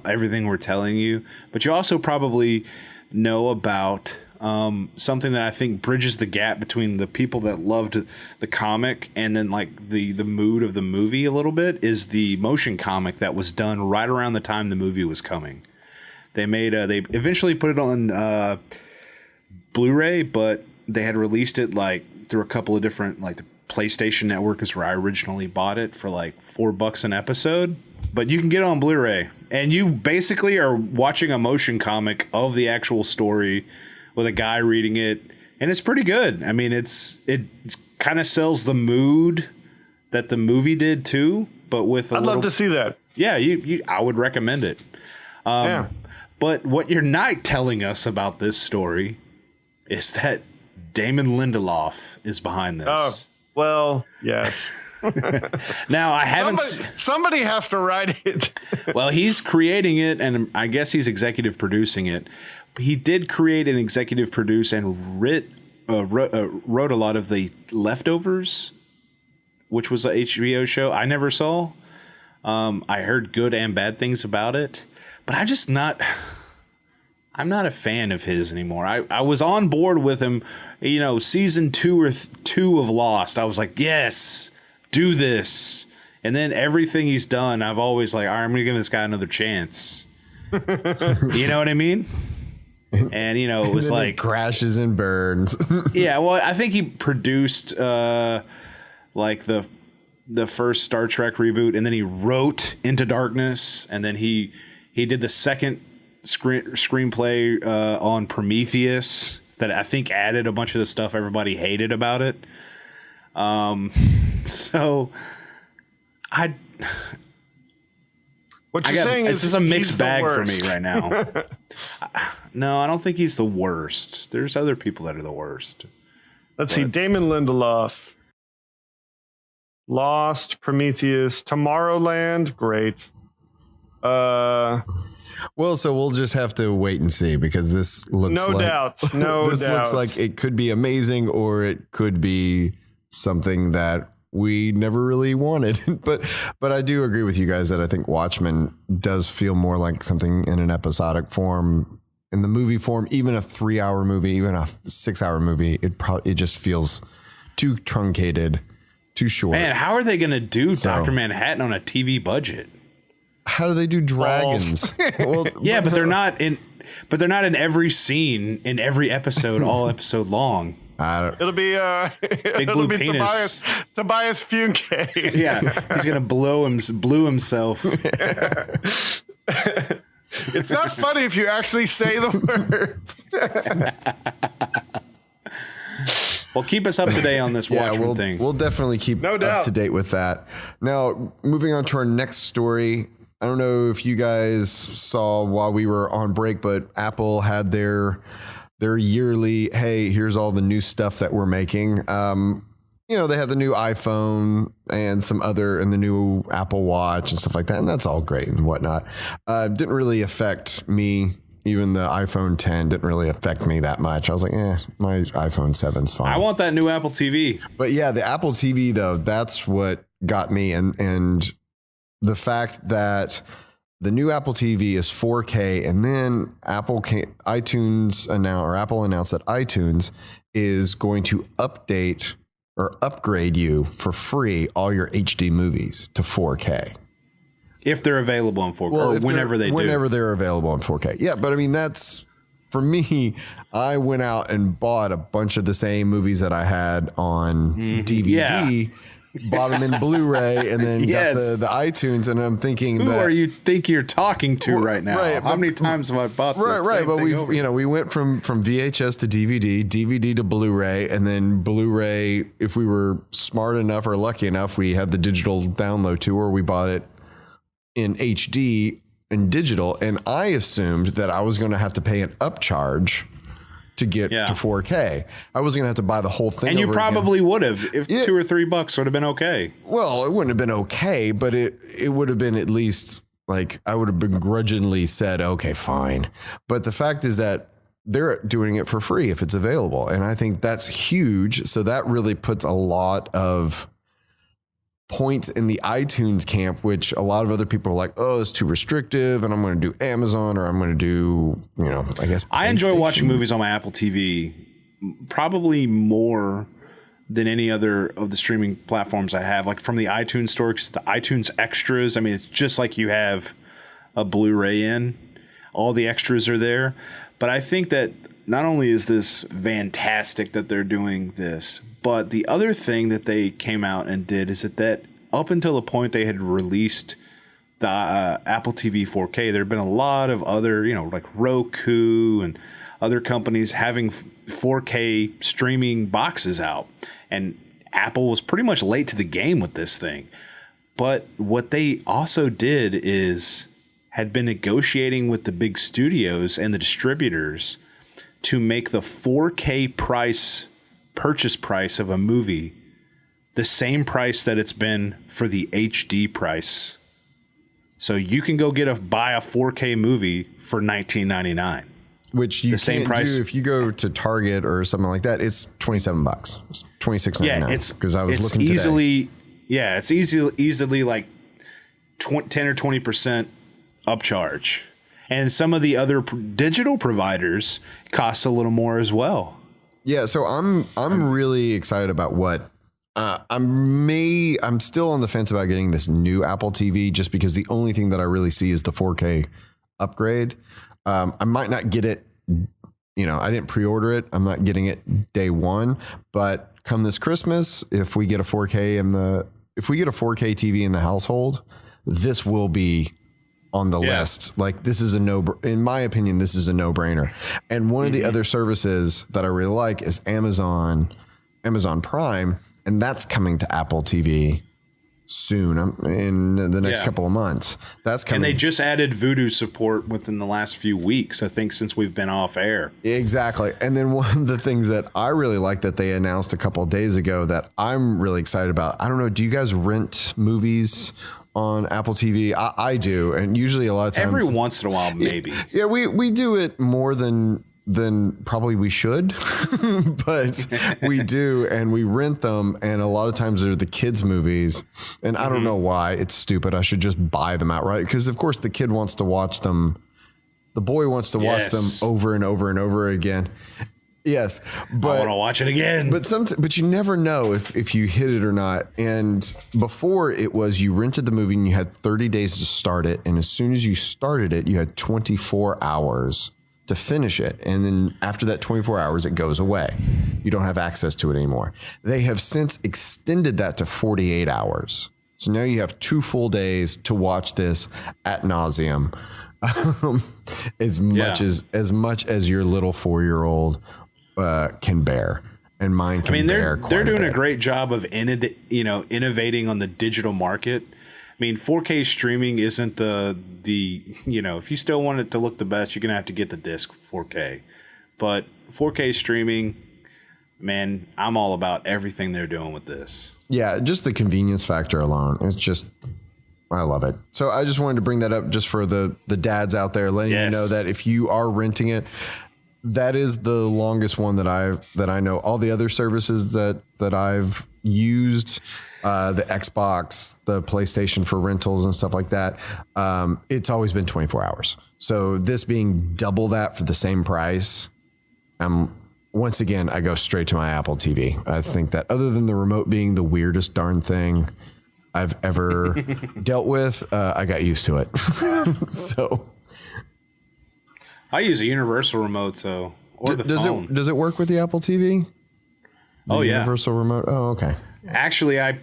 everything we're telling you. But you also probably know about something that I think bridges the gap between the people that loved the comic and then like the mood of the movie a little bit is the motion comic that was done right around the time the movie was coming. They eventually put it on Blu-ray, but they had released it like through a couple of different, like the PlayStation Network is where I originally bought it for like $4 an episode. But you can get it on Blu-ray, and you basically are watching a motion comic of the actual story with a guy reading it, and it's pretty good. I mean, it kind of sells the mood that the movie did too, but with I'd love to see that. Yeah, I would recommend it. But what you're not telling us about this story is that Damon Lindelof is behind this. Oh, well, yes. Now, I haven't... Somebody has to write it. Well, he's creating it, and I guess he's executive producing it. He did create and executive produce and wrote a lot of the Leftovers, which was an HBO show I never saw. I heard good and bad things about it, but I'm not a fan of his anymore. I was on board with him, season 2 of Lost. I was like, yes, do this. And then everything he's done, I've always like, all right, I'm going to give this guy another chance. You know what I mean? And, it was like... It crashes and burns. Yeah, well, I think he produced like the first Star Trek reboot, and then he wrote Into Darkness, and then he did the second screenplay on Prometheus that I think added a bunch of the stuff everybody hated about it. So what you're saying is this is a mixed bag for me right now. No, I don't think he's the worst. There's other people that are the worst. Let's see. Damon Lindelof. Lost, Prometheus, Tomorrowland. Great. Well, so we'll just have to wait and see, because this looks no doubt. This looks like it could be amazing, or it could be something that we never really wanted. But I do agree with you guys that I think Watchmen does feel more like something in an episodic form. In the movie form, even a 3-hour movie, even a 6-hour movie, it just feels too truncated, too short. Man, how are they going to do Dr. Manhattan on a TV budget? How do they do dragons? Well, yeah, but they're not in every scene in every episode, all episode long. It'll be Big it'll blue be penis. Tobias Funke. Yeah, he's gonna blue himself. It's not funny if you actually say the word. Well, keep us up to date on this Watchmen thing. We'll definitely keep up to date with that. Now, moving on to our next story. I don't know if you guys saw while we were on break, but Apple had their yearly, hey, here's all the new stuff that we're making. They had the new iPhone and the new Apple Watch and stuff like that. And that's all great and whatnot. Didn't really affect me. Even the iPhone 10 didn't really affect me that much. I was like, my iPhone 7's fine. I want that new Apple TV. But yeah, the Apple TV, though, that's what got me. And the fact that the new Apple TV is 4K, and then Apple announced that iTunes is going to update or upgrade you for free all your HD movies to 4K. If they're available in 4K, or whenever they're available in 4K. Yeah, but I mean, that's, for me, I went out and bought a bunch of the same movies that I had on DVD, bought them in Blu-ray, and then got the iTunes, and I'm thinking, who are you think you're talking to right now? Right, how many times have I bought this? Right, but we went from VHS to DVD, DVD to Blu-ray, and then Blu-ray, if we were smart enough or lucky enough, we had the digital download too, or we bought it in HD and digital, and I assumed that I was going to have to pay an upcharge to get to 4K. I wasn't going to have to buy the whole thing. And you probably would have, if $2 or $3 would have been okay. Well, it wouldn't have been okay, but it would have been at least like I would have begrudgingly said, okay, fine. But the fact is that they're doing it for free if it's available, and I think that's huge. So that really puts a lot of points in the iTunes camp, which a lot of other people are like, oh, it's too restrictive, and I'm going to do Amazon, or I'm going to do, I guess I enjoy watching movies on my Apple TV probably more than any other of the streaming platforms I have, like from the iTunes store, because the iTunes extras, I mean, it's just like you have a Blu-ray in. All the extras are there. But I think that not only is this fantastic that they're doing this, but the other thing that they came out and did is that up until the point they had released the Apple TV 4K, there had been a lot of other, like Roku and other companies having 4K streaming boxes out. And Apple was pretty much late to the game with this thing. But what they also did is had been negotiating with the big studios and the distributors to make the 4K purchase price of a movie the same price that it's been for the HD price. So you can go buy a 4K movie for $19.99. Which you can't do if you go to Target or something like that. It's $27. It's $26.99. Yeah, it's because I was looking easily. Today. Yeah, it's easily like 10 or 20% upcharge, and some of the other digital providers cost a little more as well. Yeah, so I'm really excited about what I'm still on the fence about getting this new Apple TV, just because the only thing that I really see is the 4K upgrade. I might not get it, I didn't pre-order it. I'm not getting it day one, but come this Christmas, if we get a 4K TV in the household, this will be on the list. Like, this is in my opinion, this is a no-brainer. And one of the other services that I really like is Amazon Prime, and that's coming to Apple TV soon, in the next couple of months. That's coming. And they just added Vudu support within the last few weeks, I think, since we've been off air. Exactly. And then one of the things that I really like that they announced a couple of days ago that I'm really excited about, I don't know, do you guys rent movies on Apple TV? I do, and usually a lot of times, every once in a while, maybe. Yeah, we do it more than probably we should, but we do, and we rent them, and a lot of times they're the kids' movies, and I don't know why. It's stupid. I should just buy them outright, because of course the kid wants to watch them. The boy wants to watch them over and over and over again. Yes, but I want to watch it again. But you never know if you hit it or not. And before, it was you rented the movie and you had 30 days to start it, and as soon as you started it, you had 24 hours to finish it, and then after that 24 hours, it goes away. you don't have access to it anymore. They have since extended that to 48 hours. So now you have 2 full days to watch this at nauseum, as much as your little 4-year-old can bear. And mine can. I mean, they're doing a great job of innovating on the digital market. I mean, 4K streaming isn't the if you still want it to look the best, you're gonna have to get the disc 4K. But 4K streaming, man, I'm all about everything they're doing with this. Yeah, just the convenience factor alone. It's just, I love it. So I just wanted to bring that up just for the dads out there, letting you know that if you are renting it, that is the longest one that I know. All the other services that I've used, the Xbox, the PlayStation for rentals and stuff like that, it's always been 24 hours. So this being double that for the same price, once again, I go straight to my Apple TV. I think that other than the remote being the weirdest darn thing I've ever dealt with, I got used to it. So I use a universal remote, the phone. Does it work with the Apple TV? Universal remote. Oh, okay. Actually, I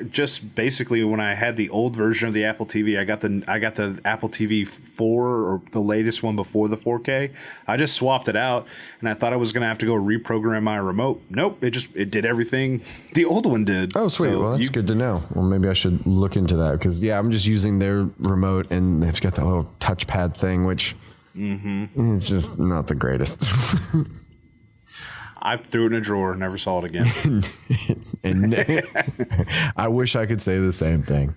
just basically, when I had the old version of the Apple TV, I got the Apple TV 4, or the latest one before the 4K. I just swapped it out, and I thought I was gonna have to go reprogram my remote. Nope, it did everything the old one did. Oh, sweet. So well, that's good to know. Well, maybe I should look into that, because I'm just using their remote, and they've got that little touchpad thing, which it's just not the greatest. I threw it in a drawer, never saw it again. And I wish I could say the same thing.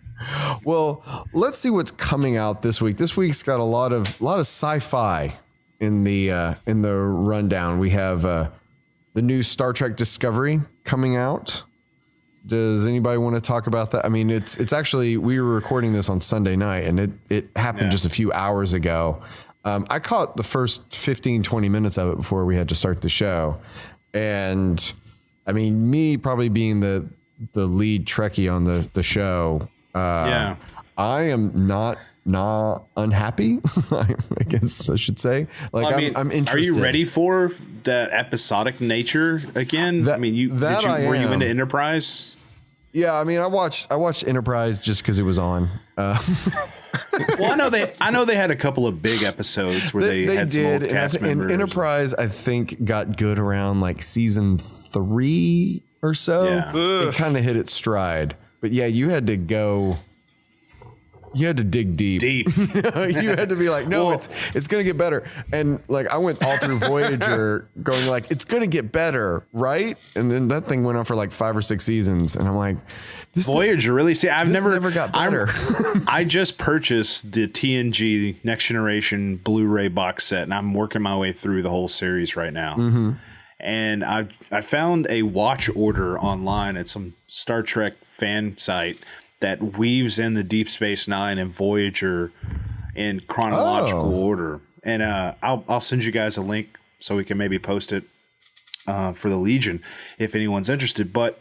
Well, let's see what's coming out this week. This week's got a lot of sci-fi in the rundown. We have the new Star Trek Discovery coming out. Does anybody want to talk about that? I mean, it's actually, we were recording this on Sunday night, and it happened just a few hours ago. I caught the first 15, 20 minutes of it before we had to start the show. And I mean, me probably being the lead Trekkie on the show, I am not unhappy, I guess I should say. Like, I'm interested. Are you ready for that episodic nature again? Were you into Enterprise? Yeah, I mean, I watched Enterprise just because it was on. Well, I know they had a couple of big episodes where they had some old cast members. And Enterprise, I think, got good around like season 3 or so. Yeah. It kind of hit its stride. But yeah, you had to dig deep. You had to be like, no, it's going to get better. And like, I went all through Voyager going like, it's going to get better, right? And then that thing went on for like 5 or 6 seasons. And I'm like, Voyager, really? See, I've never got better. I just purchased the TNG Next Generation Blu-ray box set, and I'm working my way through the whole series right now. Mm-hmm. And I found a watch order online at some Star Trek fan site that weaves in the Deep Space Nine and Voyager in chronological order. And I'll send you guys a link so we can maybe post it for the Legion if anyone's interested. But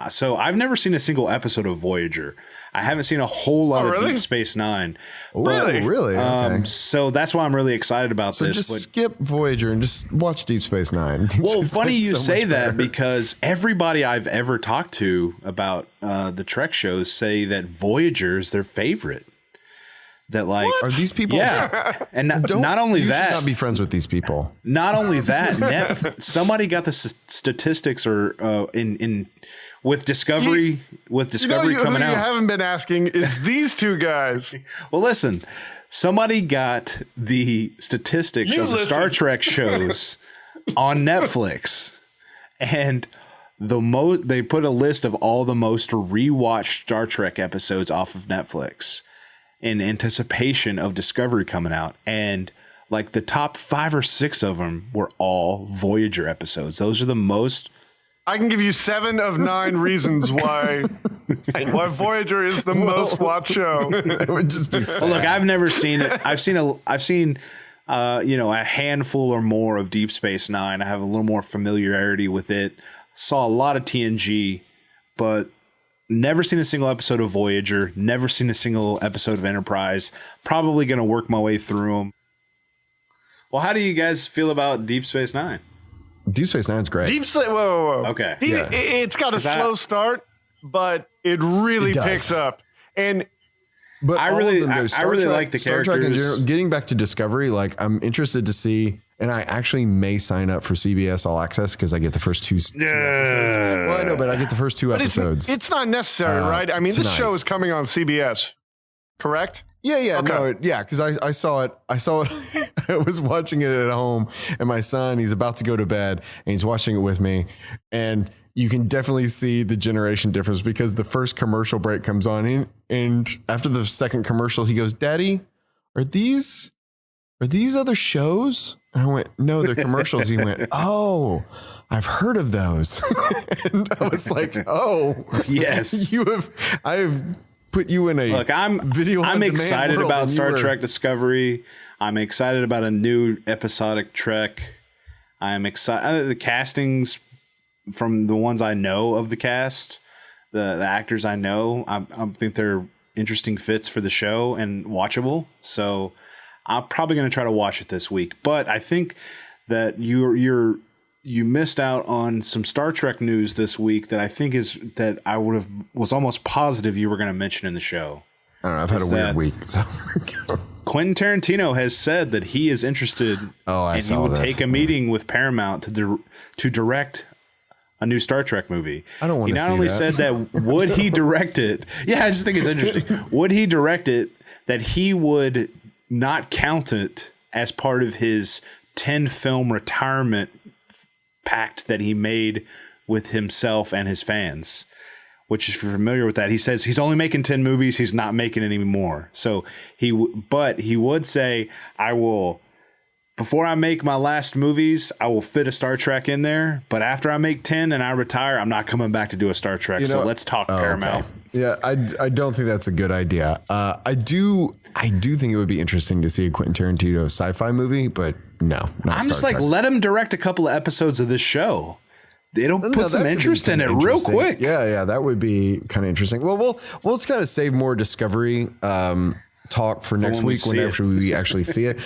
so I've never seen a single episode of Voyager. I haven't seen a whole lot of Deep Space Nine. Really? Okay. So that's why I'm really excited about this. So just skip Voyager and just watch Deep Space Nine. Well, funny you say that, because everybody I've ever talked to about the Trek shows say that Voyager is their favorite. That like, are these people? Yeah, and not only you that, should not be friends with these people. Not only that, somebody got the statistics or in. With Discovery coming out. You haven't been asking is these two guys. Well, listen, somebody got the statistics of the Star Trek shows on Netflix, and they put a list of all the most rewatched Star Trek episodes off of Netflix in anticipation of Discovery coming out, and like the top 5 or 6 of them were all Voyager episodes. Those are the most. I can give you 7 of 9 reasons why Voyager is the most watched show. It would just be sad. Well, look, I've never seen it. I've seen a handful or more of Deep Space Nine. I have a little more familiarity with it. Saw a lot of TNG, but never seen a single episode of Voyager. Never seen a single episode of Enterprise. Probably going to work my way through them. Well, how do you guys feel about Deep Space Nine? Deep Space Nine's great. Whoa. Okay. It's got a slow start, but it really picks up. And but I really like the Star Trek in characters. general, getting back to Discovery, like I'm interested to see, and I actually may sign up for CBS All Access because I get the first two episodes. Well, I know, but I get the first two episodes. It's not necessary, right? I mean, this show is coming on CBS, correct? Yeah, Okay. no, because I saw it. I was watching it at home, and my son, he's about to go to bed, and he's watching it with me, and you can definitely see the generation difference because the first commercial break comes on, and after the second commercial, he goes, "Daddy, are these other shows?" And I went, "No, they're commercials." He went, "Oh, I've heard of those," and I was like, "Oh, Yes, I have." Put you in a look. I'm excited about Star Trek Discovery. I'm excited about a new episodic Trek. I'm excited. The castings from the ones I know of the cast, the actors I know, I think they're interesting fits for the show and watchable. So I'm probably going to try to watch it this week. But I think that you missed out on some Star Trek news this week that I think that I was almost positive you were going to mention in the show. I don't know. I've had a weird week. So. Quentin Tarantino has said that he is interested and he will take a meeting with Paramount to direct a new Star Trek movie. I don't want to see that. He not only said that would he direct it. Yeah, I just think it's interesting. Would he direct it, that he would not count it as part of his 10-film retirement pact that he made with himself and his fans, which if you're familiar with that, he says he's only making 10 movies. He's not making any more. So he would say, I will, before I make my last movies, I will fit a Star Trek in there. But after I make 10 and I retire, I'm not coming back to do a Star Trek. So let's talk Paramount. Okay. Yeah. I don't think that's a good idea. I do think it would be interesting to see a Quentin Tarantino sci-fi movie, but no, not I'm just Star like, Trek. let him direct a couple of episodes of this show. It'll put some interest in it real quick. Yeah, that would be kind of interesting. Well, let's kind of save more Discovery talk for next week whenever we actually see it.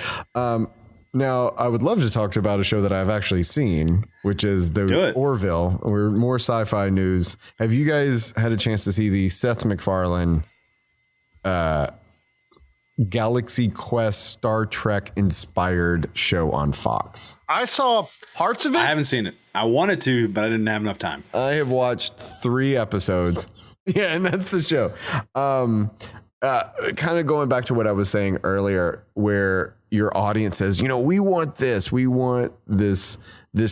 Now, I would love to talk about a show that I've actually seen, which is the Orville. We're more sci-fi news. Have you guys had a chance to see the Seth MacFarlane Galaxy Quest Star Trek inspired show on Fox? I saw parts of it. I haven't seen it. I wanted to, but I didn't have enough time. I have watched 3 episodes. Yeah, and that's the show. Kind of going back to what I was saying earlier, where your audience says, we want this. We want this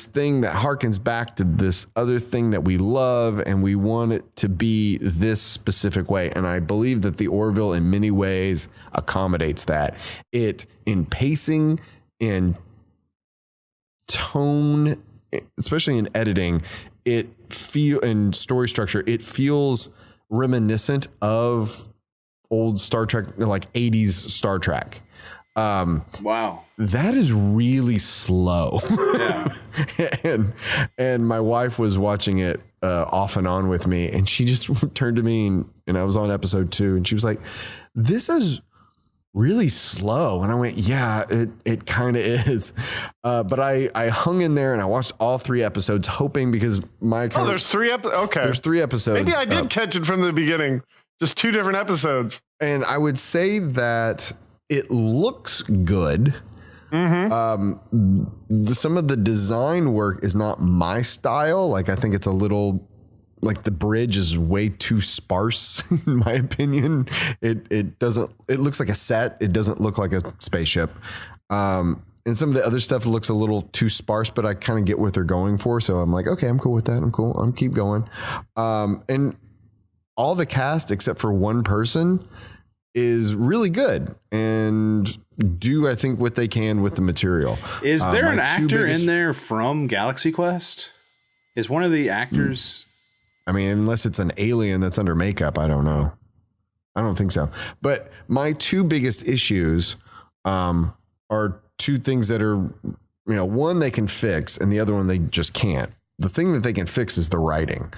thing that harkens back to this other thing that we love, and we want it to be this specific way. And I believe that the Orville in many ways accommodates that. It, in pacing and tone, especially in editing, in story structure, it feels reminiscent of old Star Trek, like 80s Star Trek. Wow. That is really slow. Yeah. and my wife was watching it off and on with me, and she just turned to me and I was on episode 2, and she was like, "This is really slow." And I went, "Yeah, it kind of is." But I hung in there and I watched all 3 episodes, hoping, because there's 3 episodes. Okay. There's 3 episodes. Maybe I did catch it from the beginning. Just 2 different episodes. And I would say that it looks good. Mm-hmm. Some of the design work is not my style. Like, I think it's a little, like, the bridge is way too sparse, in my opinion. It looks like a set. It doesn't look like a spaceship. And some of the other stuff looks a little too sparse, but I kind of get what they're going for. So I'm like, okay, I'm cool with that. I'm cool. I'm keep going. And all the cast, except for one person, is really good and do, I think, what they can with the material. Is there an actor in there from Galaxy Quest? Is one of the actors? I mean, unless it's an alien that's under makeup, I don't know. I don't think so. But my 2 biggest issues are 2 things that are, one they can fix and the other one they just can't. The thing that they can fix is the writing.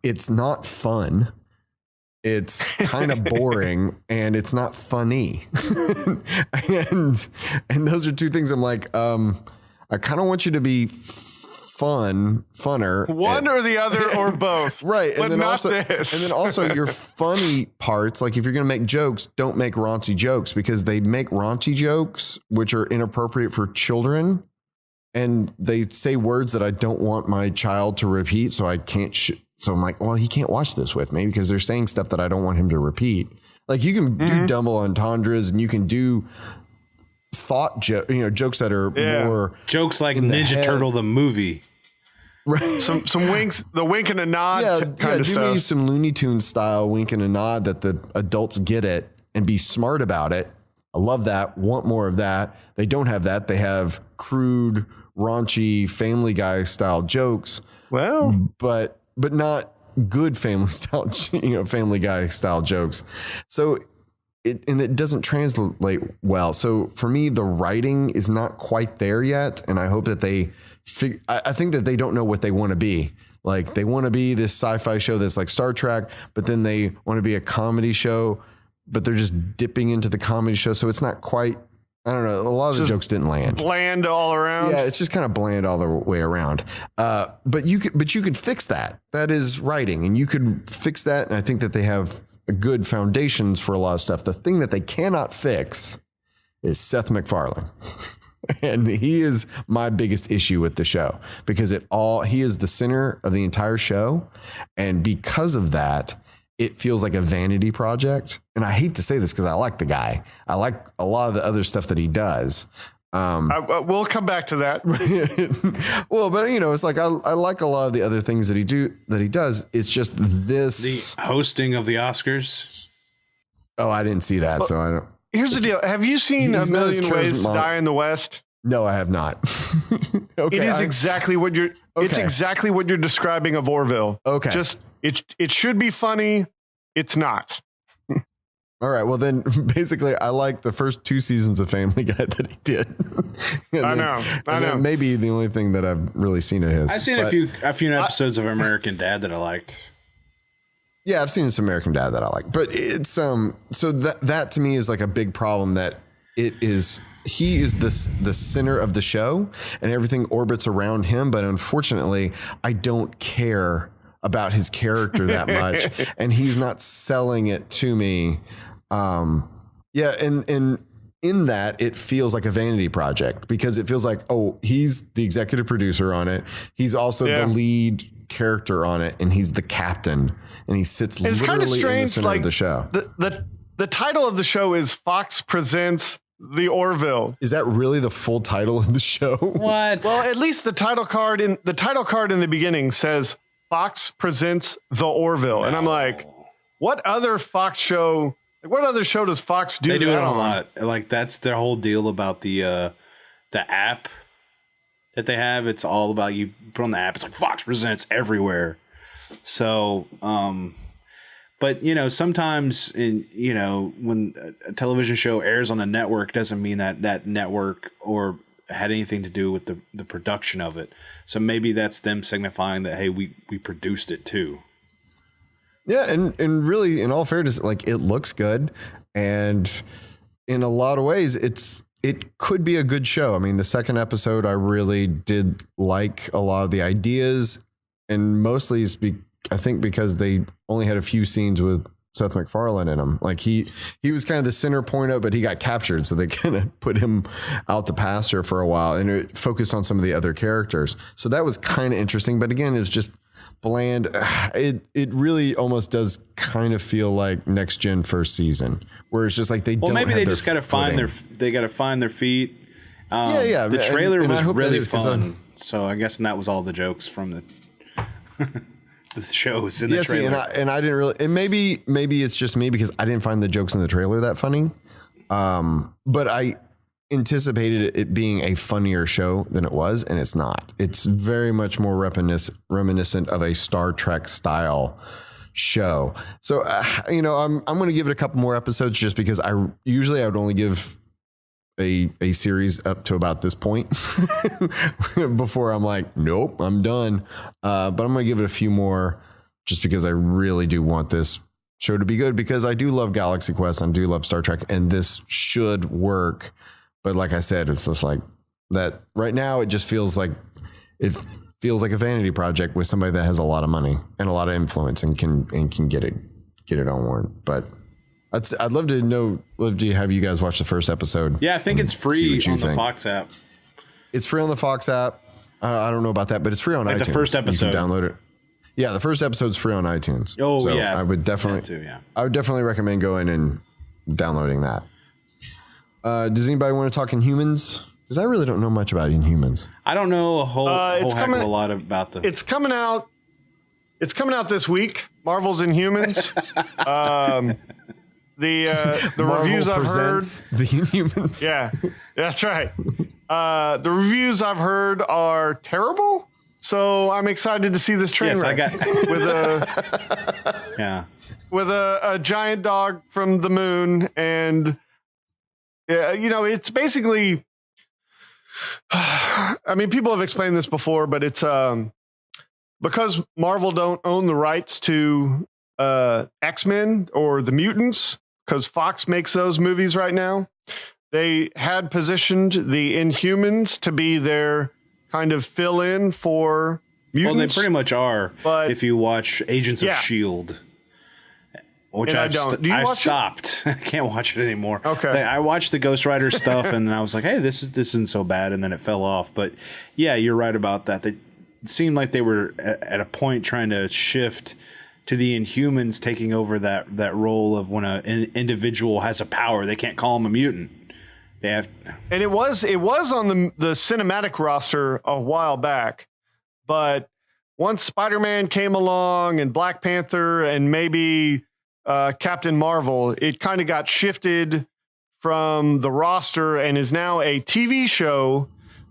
It's not fun. It's kind of boring, and it's not funny. and those are 2 things I'm like, I kind of want you to be funner. One or the other or both. Right. But And then not also, this. and then also your funny parts, like if you're going to make jokes, don't make raunchy jokes, because they make raunchy jokes, which are inappropriate for children. And they say words that I don't want my child to repeat. So I can't. So I'm like, well, he can't watch this with me because they're saying stuff that I don't want him to repeat. Like you can do double entendres and you can do jokes that are more jokes like Ninja Turtle the movie. Right. Some winks, the wink and a nod kind of do stuff. me some Looney Tunes style wink and a nod that the adults get it and be smart about it. I love that. Want more of that. They don't have that. They have crude, raunchy Family Guy style jokes. Well, but not good Family Guy style jokes. So it doesn't translate well. So for me, the writing is not quite there yet. And I hope that I think that they don't know what they want to be. Like they want to be this sci-fi show that's like Star Trek, but then they want to be a comedy show, but they're just dipping into the comedy show. So it's not quite, I don't know. A lot of the jokes didn't land. Bland all around. Yeah, it's just kind of bland all the way around. But you could fix that. That is writing, and you could fix that. And I think that they have good foundations for a lot of stuff. The thing that they cannot fix is Seth MacFarlane. And he is my biggest issue with the show because he is the center of the entire show. And because of that, it feels like a vanity project. And I hate to say this because I like the guy. I like a lot of the other stuff that he does. We'll come back to that. Well, but it's like I like a lot of the other things that he does. It's just this the hosting of the Oscars. Oh, I didn't see that, so I don't. Here's the deal. Have you seen A Million Ways to Die in the West? No, I have not. Okay, it is exactly what you're. Okay. It's exactly what you're describing of Orville. Okay. Just it should be funny. It's not. All right. Well, then basically, I like the first 2 seasons of Family Guy that he did. I know. Maybe the only thing that I've really seen of his. I've seen a few episodes of American Dad that I liked. Yeah, I've seen some American Dad that I like, but it's so that to me is like a big problem that he is the center of the show and everything orbits around him. But unfortunately, I don't care about his character that much, and he's not selling it to me. And in that, it feels like a vanity project because it feels like, oh, he's the executive producer on it. He's also the lead character on it, and he's the captain. And he sits literally in the center of the show. The title of the show is Fox Presents The Orville. Is that really the full title of the show? What? Well, at least the title card in the beginning says Fox Presents The Orville. No. And I'm like, what other Fox show? What other show does Fox do? They do it on? a lot. Like that's their whole deal about the app that they have. It's all about you put on the app. It's like Fox Presents everywhere. So, but sometimes when a television show airs on a network doesn't mean that network or had anything to do with the production of it. So maybe that's them signifying that, hey, we produced it too. Yeah. And really, in all fairness, like it looks good. And in a lot of ways, it could be a good show. I mean, the second episode, I really did like a lot of the ideas. And mostly I think because they only had a few scenes with Seth MacFarlane in them. Like he was kind of the center point of, but he got captured. So they kind of put him out to pasture for a while and it focused on some of the other characters. So that was kind of interesting. But again, it was just bland. It really almost does kind of feel like Next Gen first season where it's just like they don't maybe have they just got to find their feet. The trailer was really fun. So I guess that was all the jokes from the shows in the trailer. And I didn't really, and maybe it's just me because I didn't find the jokes in the trailer that funny. But I anticipated it being a funnier show than it was, and it's not. It's very much more reminiscent of a Star Trek style show. So, I'm going to give it a couple more episodes just because I would only give a series up to about this point before I'm like, nope, I'm done. But I'm going to give it a few more just because I really do want this show to be good because I do love Galaxy Quest. I do love Star Trek and this should work. But like I said, it's just like that right now. It just feels like it feels like a vanity project with somebody that has a lot of money and a lot of influence and can get it onward. But I'd love to have you guys watch the first episode. Yeah, I think it's free on the Fox app. It's free on the Fox app. I don't know about that, but it's free on iTunes. The first episode. You can download it. Yeah, the first episode's free on iTunes. Oh, so yeah. I would definitely I would definitely recommend going and downloading that. Does anybody want to talk Inhumans? Because I really don't know much about Inhumans. I don't know a whole heck of a lot about them. It's coming out this week. Marvel's Inhumans. The reviews I've heard. The Inhumans. Yeah, that's right. The reviews I've heard are terrible. So I'm excited to see this train wreck with a giant dog from the moon, and it's basically. I mean, people have explained this before, but it's because Marvel don't own the rights to X-Men or the Mutants, because Fox makes those movies right now. They had positioned the Inhumans to be their kind of fill-in for mutants. Well, they pretty much are. But if you watch Agents of S.H.I.E.L.D., which I stopped. I can't watch it anymore. Okay. I watched the Ghost Rider stuff, and I was like, hey, this isn't so bad, and then it fell off. But yeah, you're right about that. It seemed like they were at a point trying to shift to the Inhumans taking over that role of when an individual has a power, they can't call him a mutant. And it was on the cinematic roster a while back, but once Spider-Man came along and Black Panther and maybe Captain Marvel, it kind of got shifted from the roster and is now a TV show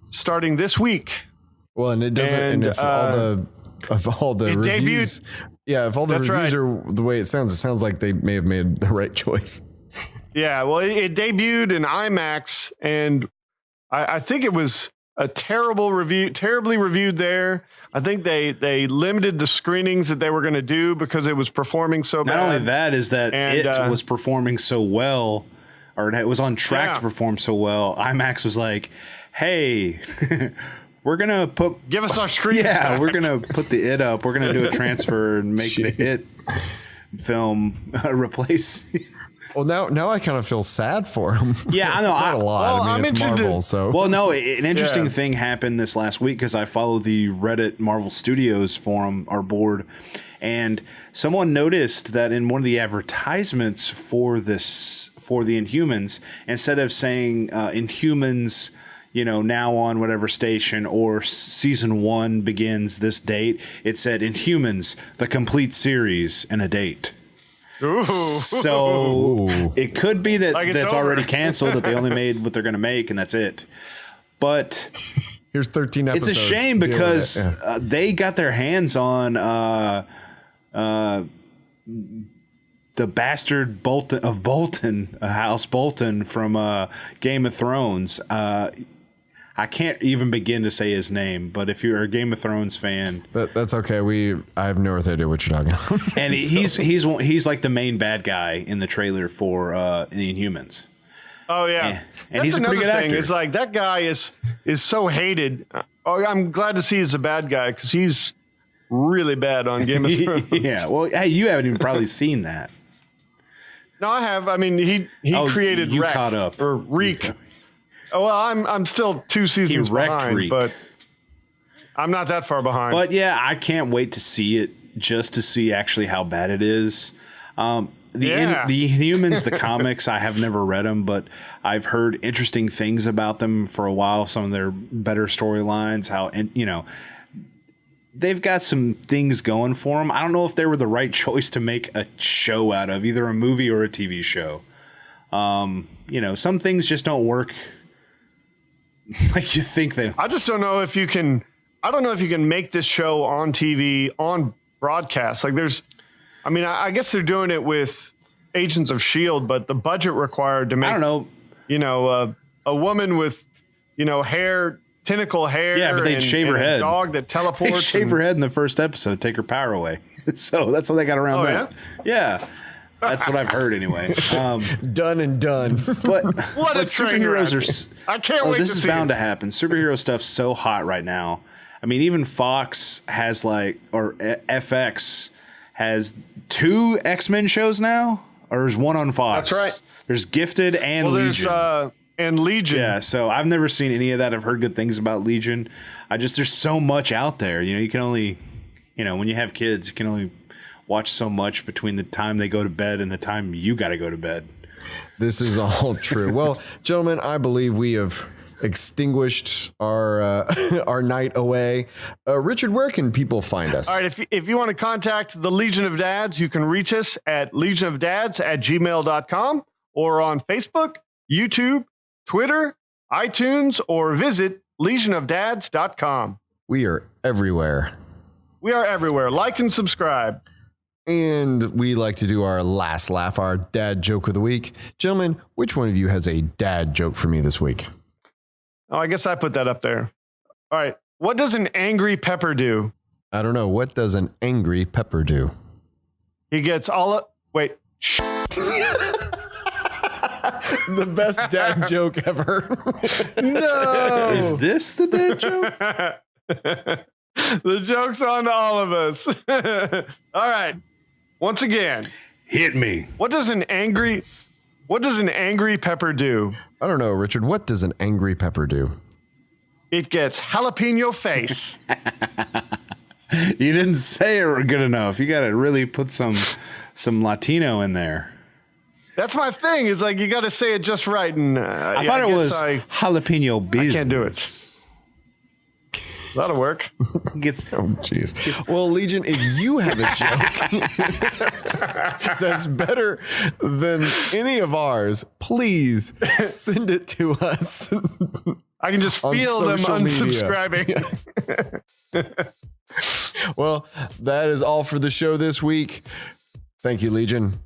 starting this week. Well, and it doesn't. And if all the reviews, if all the reviews are the way it sounds like they may have made the right choice. Yeah, well, it debuted in IMAX, and I think it was a terribly reviewed there. I think they limited the screenings that they were going to do because it was performing so bad. Not only that, is that it was performing so well, or it was on track to perform so well. IMAX was like, hey, we're going to give us our screens back. We're going to put the it up. We're going to do a transfer and make the it film replace. Well, now I kind of feel sad for him. Yeah, I know. Not a lot. Well, I mean, it's Marvel, so. Well, no, an interesting thing happened this last week because I follow the Reddit Marvel Studios forum, our board, and someone noticed that in one of the advertisements for the Inhumans, instead of saying Inhumans, now on whatever station or season 1 begins this date, it said Inhumans, the complete series, and a date. Ooh. So it could be that that's already canceled, that they only made what they're going to make, and that's it. But here's 13 episodes. It's a shame because they got their hands on the bastard Bolton, House Bolton from Game of Thrones. I can't even begin to say his name, but if you're a Game of Thrones fan, that's okay. I have no idea what you're talking about. And he's like the main bad guy in the trailer for the Inhumans. Oh yeah, and he's a pretty good actor. It's like that guy is so hated. Oh, I'm glad to see he's a bad guy because he's really bad on Game of Thrones. Yeah, well, hey, you haven't even probably seen that. No, I have. I mean, he created you Reek, caught up or Reek. Oh, well, I'm still 2 seasons behind, Reek. But I'm not that far behind. But yeah, I can't wait to see it just to see actually how bad it is. The Inhumans, the comics, I have never read them, but I've heard interesting things about them for a while. Some of their better storylines, they've got some things going for them. I don't know if they were the right choice to make a show out of, either a movie or a TV show. Some things just don't work like you think they. I just don't know if you can. I don't know if you can make this show on TV, on broadcast. Like I guess they're doing it with Agents of S.H.I.E.L.D., but the budget required to make. I don't know. A woman with, tentacle hair. Yeah, but they'd shave her head. A dog that teleports. They'd shave her head in the first episode, take her power away. So that's how they got around that. Yeah. That's what I've heard anyway. Done and done. But what a superheroes are. I can't wait. This is bound to happen. Superhero stuff's so hot right now. I mean, even Fox has or FX has 2 X-Men shows now, or is one on Fox? That's right. There's Gifted and Legion. And Legion. Yeah, so I've never seen any of that. I've heard good things about Legion. There's so much out there. You can only, when you have kids, you can only watch so much between the time they go to bed and the time you got to go to bed. This is all true. Well, gentlemen, I believe we have extinguished our our night away. Richard, where can people find us? All right, if you want to contact the Legion of Dads, you can reach us at legionofdads@gmail.com or on Facebook, YouTube, Twitter, iTunes, or visit legionofdads.com. We are everywhere. We are everywhere. Like and subscribe. And we like to do our last laugh, our dad joke of the week. Gentlemen, which one of you has a dad joke for me this week? Oh, I guess I put that up there. All right. What does an angry pepper do? I don't know. What does an angry pepper do? He gets all up. Wait. The best dad joke ever. No. Is this the dad joke? The joke's on all of us. All right. Once again. Hit me. What does an angry pepper do? I don't know, Richard. What does an angry pepper do? It gets jalapeno face. You didn't say it good enough. You got to really put some Latino in there. That's my thing. Is you got to say it just right. And I thought it was jalapeno business. I can't do it. That'll work. Jeez. Well, Legion, if you have a joke that's better than any of ours, please send it to us. I can just feel them unsubscribing. Well, that is all for the show this week. Thank you, Legion.